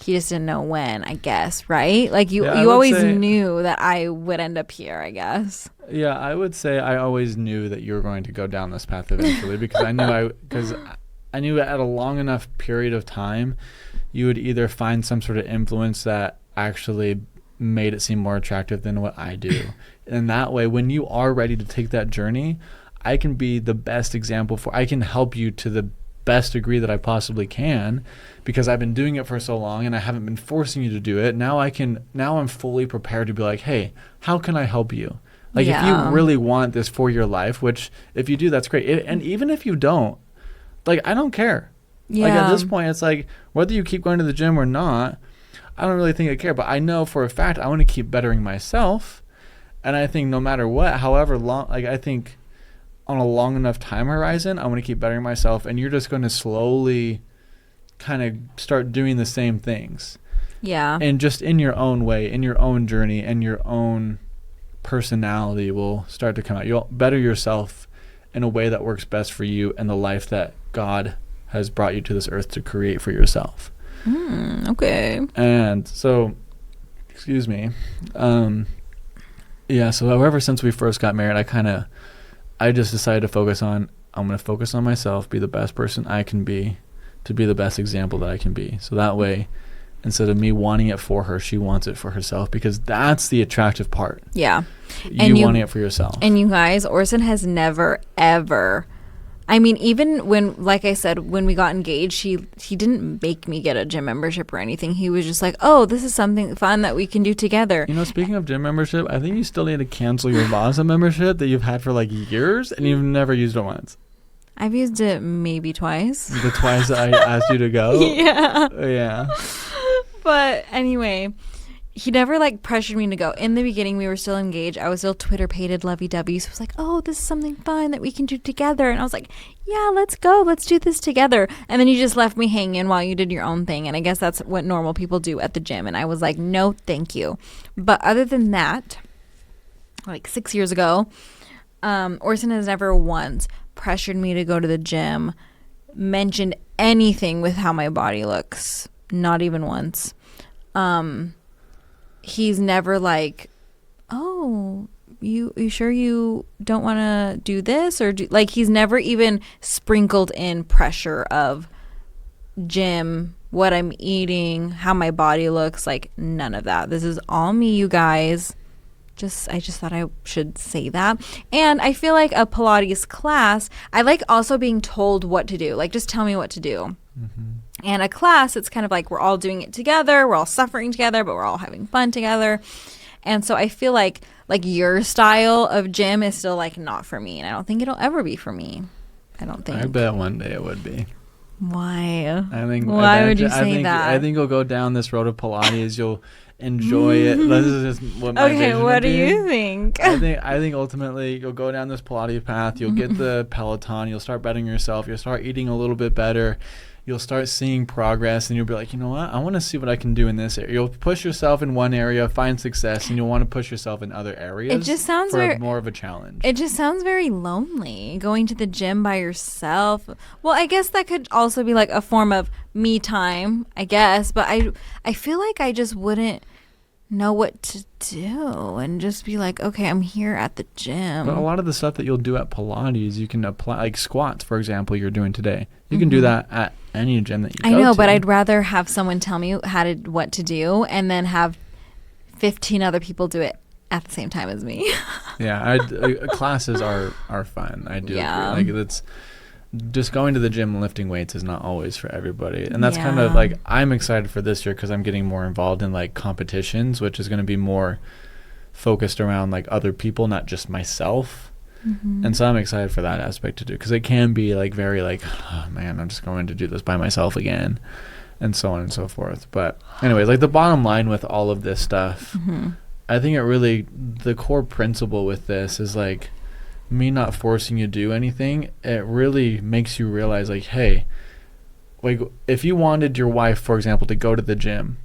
He just didn't know when, I guess, right? Like you always knew that I would end up here, I guess. Yeah, I would say I always knew that you were going to go down this path eventually, because I knew at a long enough period of time you would either find some sort of influence that actually made it seem more attractive than what I do. And that way, when you are ready to take that journey, I can be the best example I can help you to the best degree that I possibly can, because I've been doing it for so long and I haven't been forcing you to do it. Now I'm fully prepared to be like, hey, how can I help you? Like, if you really want this for your life, which if you do, that's great. And even if you don't, like, I don't care. Like, at this point, it's like, whether you keep going to the gym or not, I don't really think I care. But I know for a fact I want to keep bettering myself. And I think no matter what, however long, like, I think on a long enough time horizon, I want to keep bettering myself. And you're just going to slowly kind of start doing the same things. Yeah. And just in your own way, in your own journey, and your own personality will start to come out. You'll better yourself in a way that works best for you and the life that God has brought you to this earth to create for yourself. Okay. And so, excuse me. Yeah, so however, since we first got married, I just decided to focus on, I'm going to focus on myself, be the best person I can be, to be the best example that I can be. So that way, instead of me wanting it for her, she wants it for herself, because that's the attractive part. Yeah. You wanting it for yourself. And you guys, Orson has never, ever, I mean, even when, like I said, when we got engaged, he didn't make me get a gym membership or anything. He was just like, oh, this is something fun that we can do together. You know, speaking of gym membership, I think you still need to cancel your Vasa membership that you've had for like years and you've never used it once. I've used it maybe twice. The twice that I asked you to go? Yeah. Yeah. But anyway, he never like pressured me to go. In the beginning, we were still engaged. I was still Twitter-pated lovey-dovey. So it was like, oh, this is something fun that we can do together. And I was like, yeah, let's go. Let's do this together. And then you just left me hanging while you did your own thing. And I guess that's what normal people do at the gym. And I was like, no, thank you. But other than that, like 6 years ago, Orson has never once pressured me to go to the gym, mentioned anything with how my body looks. Not even once. He's never like, oh, you sure you don't want to do this? Or like, he's never even sprinkled in pressure of gym, what I'm eating, how my body looks. Like, none of that. This is all me, you guys. I just thought I should say that. And I feel like a Pilates class, I like also being told what to do. Like, just tell me what to do. Mm-hmm. And a class, it's kind of like we're all doing it together. We're all suffering together, but we're all having fun together. And so I feel like your style of gym is still like not for me. And I don't think it'll ever be for me. I don't think. I bet one day it would be. Why? Why would you say that? I think you'll go down this road of Pilates. You'll enjoy it. This is just what my vision what would do be. you think? I think ultimately you'll go down this Pilates path. You'll get the Peloton. You'll start betting yourself. You'll start eating a little bit better. You'll start seeing progress, and you'll be like, you know what? I want to see what I can do in this area. You'll push yourself in one area, find success, and you'll want to push yourself in other areas. It just sounds more of a challenge. It just sounds very lonely, going to the gym by yourself. Well, I guess that could also be like a form of me time, I guess. But I feel like I just wouldn't know what to do and just be like, okay, I'm here at the gym. But a lot of the stuff that you'll do at Pilates, you can apply, like squats, for example, you're doing today. You can do that at any gym that you go to. I know, but I'd rather have someone tell me what to do and then have 15 other people do it at the same time as me. Yeah, classes are fun. I do agree. Like, that's just going to the gym and lifting weights is not always for everybody. And that's kind of like, I'm excited for this year because I'm getting more involved in like competitions, which is going to be more focused around like other people, not just myself. Mm-hmm. And so I'm excited for that aspect to do, because it can be like very like, oh man, I'm just going to do this by myself again, and so on and so forth. But anyways, like the bottom line with all of this stuff, I think the core principle with this is like, me not forcing you to do anything. It really makes you realize like, hey, like if you wanted your wife, for example, to go to the gym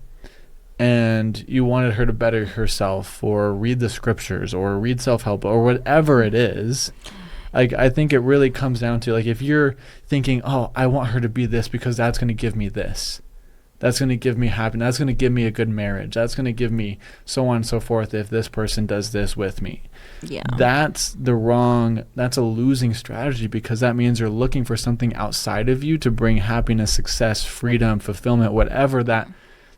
and you wanted her to better herself or read the scriptures or read self-help or whatever it is, like I think it really comes down to like, if you're thinking, oh, I want her to be this because that's going to give me this, that's going to give me happiness, that's going to give me a good marriage, that's going to give me so on and so forth if this person does this with me. Yeah. That's a losing strategy, because that means you're looking for something outside of you to bring happiness, success, freedom, fulfillment, whatever that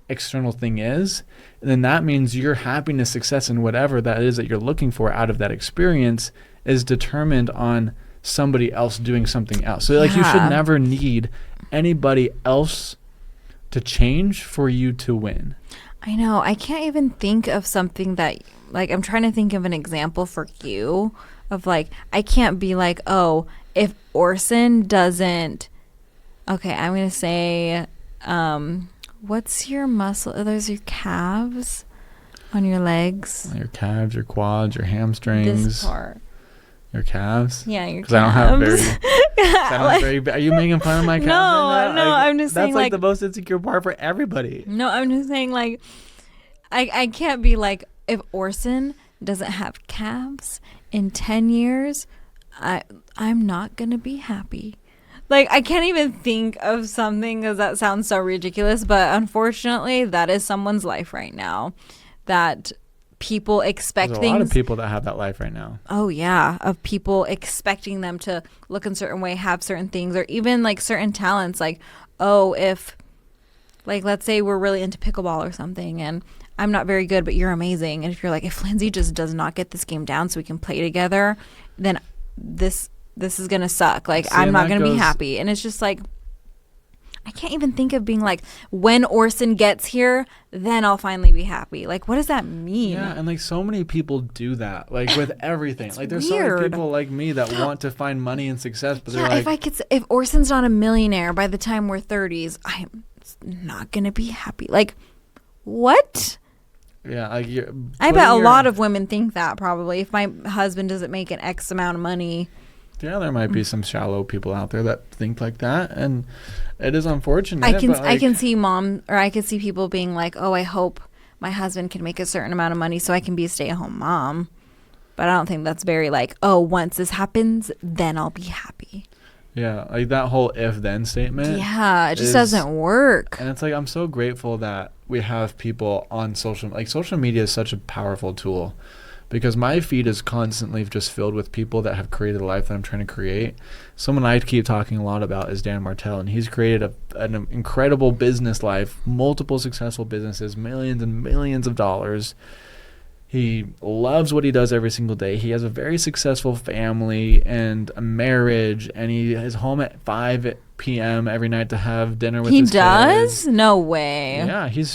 external thing is. And then that means your happiness, success, and whatever that is that you're looking for out of that experience is determined on somebody else doing something else. So like, you should never need anybody else to change for you to win. I know. I can't even think of something that, like, I'm trying to think of an example for you of like, I can't be like, oh, if Orson doesn't, okay, I'm going to say, what's your muscle? Are those your calves on your legs? Your calves, your quads, your hamstrings. This part. Your calves? Yeah, your calves. I don't have very. Are you making fun of my calves? No, I'm just saying that's like the most insecure part for everybody. No, I'm just saying like, I can't be like, if Orson doesn't have calves in 10 years, I'm not gonna be happy. Like, I can't even think of something because that sounds so ridiculous, but unfortunately, that is someone's life right now. That people expect There's things. a lot of people that have that life right now. Oh yeah, of people expecting them to look in a certain way, have certain things, or even like certain talents. Like, oh, if, like, let's say we're really into pickleball or something, and I'm not very good, but you're amazing. And if you're like, if Lindsay just does not get this game down so we can play together, then this is gonna suck. Like, I'm not gonna be happy. And it's just like, I can't even think of being like, when Orson gets here, then I'll finally be happy. Like, what does that mean? Yeah, and like so many people do that, like with everything. Like, there's weird. so many people like me that want to find money and success, but they're like, if Orson's not a millionaire by the time we're 30s, I'm not gonna be happy. Like, what? Yeah, like I bet a lot of women think that probably. If my husband doesn't make an X amount of money. Yeah, there might be some shallow people out there that think like that, and it is unfortunate. I can see people being like, "Oh, I hope my husband can make a certain amount of money so I can be a stay-at-home mom." But I don't think that's very like, "Oh, once this happens, then I'll be happy." Yeah, like that whole if-then statement. Yeah, it just doesn't work. And it's like, I'm so grateful that we have people on social media is such a powerful tool, because my feed is constantly just filled with people that have created the life that I'm trying to create. Someone I keep talking a lot about is Dan Martell, and he's created an incredible business life, multiple successful businesses, millions and millions of dollars. He loves what he does every single day. He has a very successful family and a marriage, and he is home at 5 p.m. every night to have dinner with his kids. He does? No way. Yeah, he's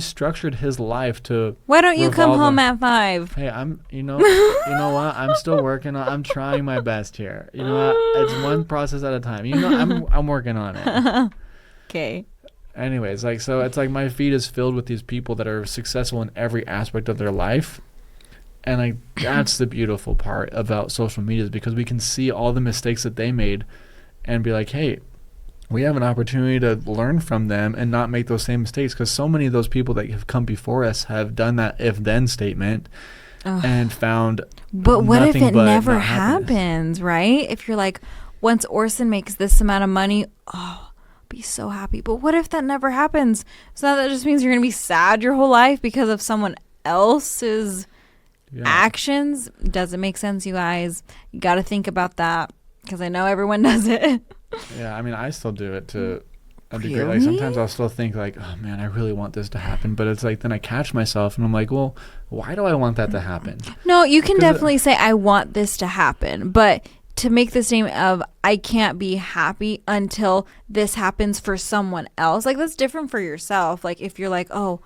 structured his life to. Why don't you come home at 5? Hey, you know what? I'm still working on. I'm trying my best here. You know what? It's one process at a time. You know, I'm working on it. Okay. Anyways, so it's like my feed is filled with these people that are successful in every aspect of their life. And that's the beautiful part about social media, is because we can see all the mistakes that they made and be like, hey, we have an opportunity to learn from them and not make those same mistakes, because so many of those people that have come before us have done that if-then statement and found But what if it never happens, right? If you're like, once Orson makes this amount of money, be so happy. But what if that never happens? So that just means you're going to be sad your whole life because of someone else's actions. Doesn't make sense, you guys. You got to think about that, because I know everyone does it. Yeah, I mean, I still do it to a degree. Like, sometimes I'll still think like, oh man, I really want this to happen. But it's like, then I catch myself and I'm like, well, why do I want that to happen? No, you can definitely say, I want this to happen. But to make the statement of, I can't be happy until this happens for someone else, like, that's different for yourself. Like, if you're like, oh,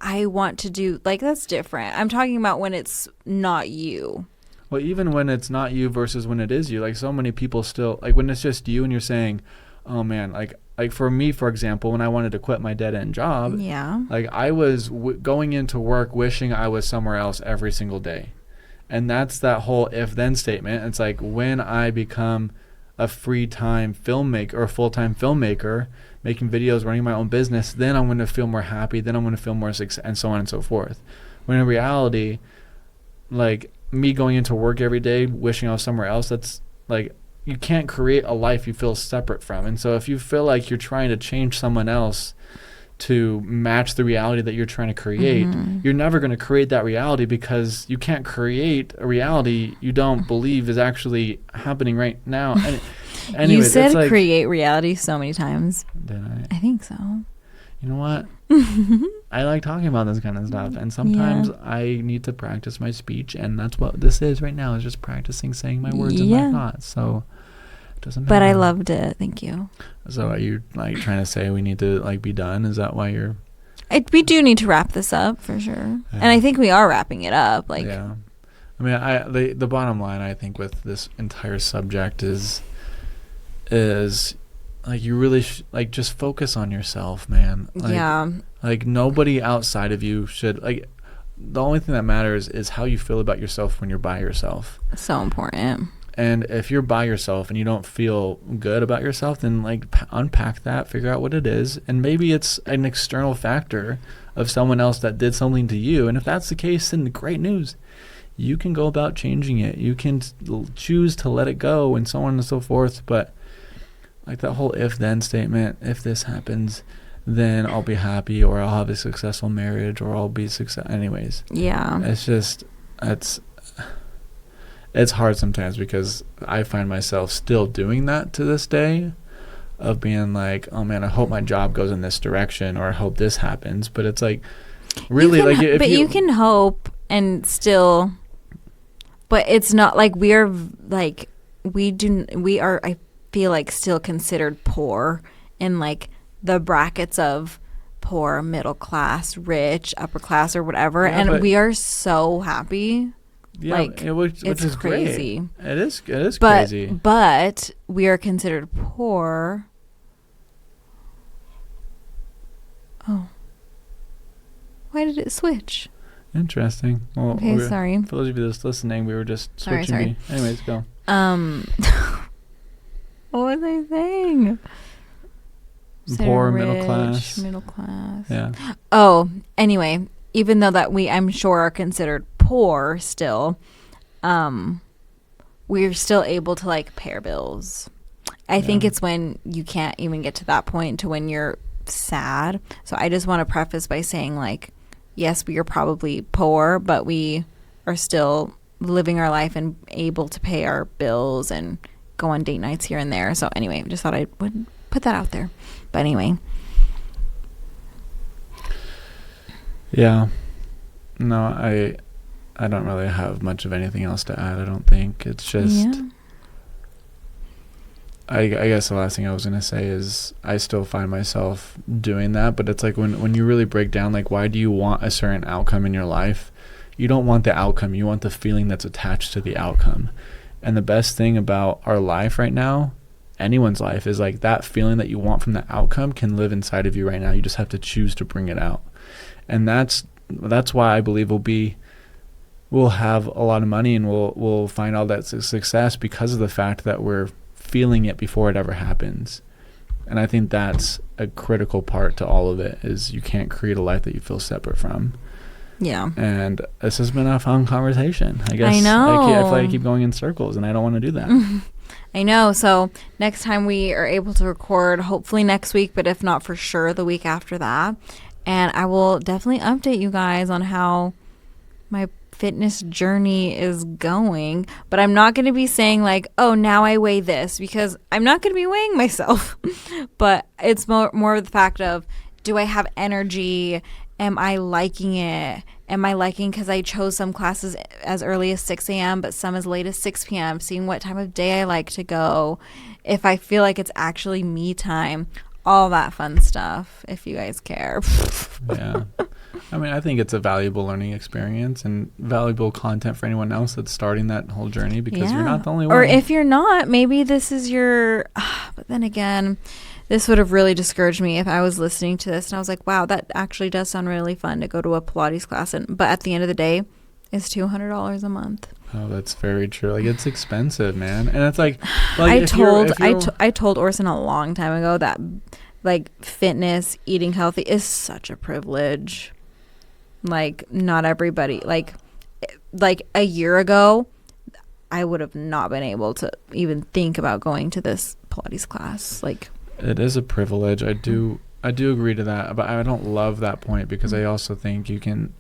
I want to do, like, that's different. I'm talking about when it's not you. Well, even when it's not you versus when it is you, like, so many people still, like, when it's just you and you're saying, oh man, like for me, for example, when I wanted to quit my dead-end job, like, I was going into work wishing I was somewhere else every single day. And that's that whole if-then statement. It's like, when I become a free-time filmmaker or a full-time filmmaker, making videos, running my own business, then I'm going to feel more happy, then I'm going to feel more success, and so on and so forth. When in reality, like, me going into work every day wishing I was somewhere else, that's like, you can't create a life you feel separate from. And so if you feel like you're trying to change someone else to match the reality that you're trying to create, you're never going to create that reality, because you can't create a reality you don't believe is actually happening right now. And anyways, you said like, create reality so many times. Did I? I think so. You know what? I like talking about this kind of stuff, and sometimes I need to practice my speech, and that's what this is right now, is just practicing saying my words and my thoughts. So it doesn't matter. But I loved it. Thank you. So are you like trying to say we need to like be done? Is that why you're? We do need to wrap this up for sure, and I think we are wrapping it up. Like, yeah, I mean, the bottom line, I think, with this entire subject is like, you really like, just focus on yourself, man. Like, like, nobody outside of you should, like, the only thing that matters is how you feel about yourself when you're by yourself. So important. And if you're by yourself and you don't feel good about yourself, then like unpack that, figure out what it is. And maybe it's an external factor of someone else that did something to you. And if that's the case, then great news. You can go about changing it. You can choose to let it go and so on and so forth. But like that whole if-then statement, if this happens, then I'll be happy, or I'll have a successful marriage, or I'll be success. Anyways. Yeah. It's just, it's hard sometimes, because I find myself still doing that to this day, of being like, oh man, I hope my job goes in this direction, or I hope this happens. But it's like, really, like, if you can hope and still, but it's not like we are like, we are, I feel like, still considered poor in like the brackets of poor, middle class, rich, upper class, or whatever. Yeah, and we are so happy. Yeah, like, which it's is crazy. Great. It is crazy. But we are considered poor. Oh. Why did it switch? Interesting. Well, Okay, sorry. For those of you that's listening, we were just switching. Sorry. Anyways, go. What was I saying? Poor, Rich, middle class. Yeah. Oh, anyway, even though that I'm sure are considered poor still, we're still able to like pay our bills. I think it's when you can't even get to that point to when you're sad. So I just want to preface by saying, like, yes, we are probably poor, but we are still living our life and able to pay our bills and go on date nights here and there. So anyway, just thought I would put that out there. But anyway. Yeah. No, I don't really have much of anything else to add, I don't think. It's just... Yeah. I guess the last thing I was going to say is I still find myself doing that, but it's like when you really break down, like, why do you want a certain outcome in your life? You don't want the outcome. You want the feeling that's attached to the outcome. And the best thing about our life right now, anyone's life, is like that feeling that you want from the outcome can live inside of you right now. You just have to choose to bring it out. And that's why I believe we'll have a lot of money and we'll find all that success because of the fact that we're feeling it before it ever happens. And I think that's a critical part to all of it, is you can't create a life that you feel separate from. Yeah. And this has been a fun conversation. I guess I know. I feel like I keep going in circles and I don't want to do that. I know. So next time we are able to record, hopefully next week, but if not for sure the week after that. And I will definitely update you guys on how my fitness journey is going, but I'm not going to be saying like, oh, now I weigh this, because I'm not going to be weighing myself. But it's more of the fact of, do I have energy? Am I liking it? Am I liking, because I chose some classes as early as 6 a.m. but some as late as 6 p.m., seeing what time of day I like to go, if I feel like it's actually me time, all that fun stuff, if you guys care. Yeah. I mean, I think it's a valuable learning experience and valuable content for anyone else that's starting that whole journey, because you're not the only one. Or if you're not, maybe this is your... But then again, this would have really discouraged me if I was listening to this and I was like, wow, that actually does sound really fun to go to a Pilates class. But at the end of the day, it's $200 a month. Oh, that's very true. Like, it's expensive, man. And it's like I told Orson a long time ago that like fitness, eating healthy is such a privilege. Like, not everybody, like a year ago, I would have not been able to even think about going to this Pilates class. Like, it is a privilege. I do agree to that, but I don't love that point, because I also think you can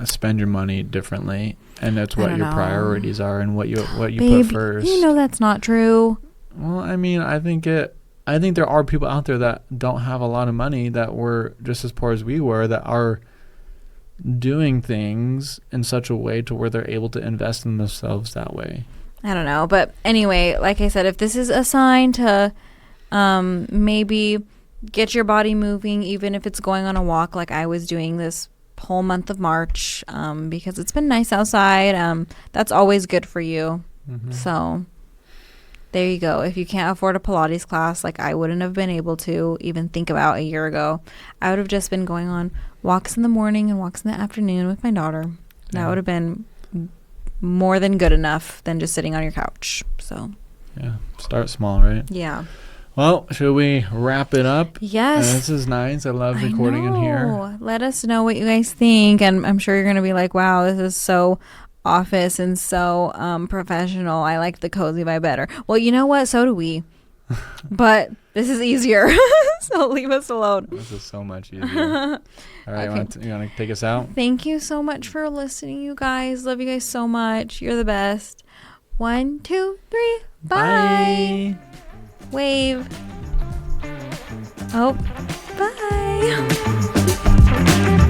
spend your money differently, and that's what your priorities are and what you put first. You know that's not true. Well, I mean, I think there are people out there that don't have a lot of money, that were just as poor as we were, that are doing things in such a way to where they're able to invest in themselves that way. I don't know. But anyway, like I said, if this is a sign to maybe get your body moving, even if it's going on a walk like I was doing this whole month of March, because it's been nice outside, that's always good for you. Mm-hmm. So there you go. If you can't afford a Pilates class, like I wouldn't have been able to even think about a year ago, I would have just been going on walks in the morning and walks in the afternoon with my daughter. Yeah. That would have been more than good enough than just sitting on your couch. So yeah, start small, right? Yeah. Well, should we wrap it up? Yes. This is nice. I love recording in here. Let us know what you guys think, and I'm sure you're going to be like, wow, this is so office and so professional. I like the cozy vibe better. Well, you know what? So do we. But this is easier. So leave us alone. This is so much easier. All right, okay. You want to take us out? Thank you so much for listening, you guys. Love you guys so much. You're the best. 1, 2, 3. Bye. Wave. Oh, bye.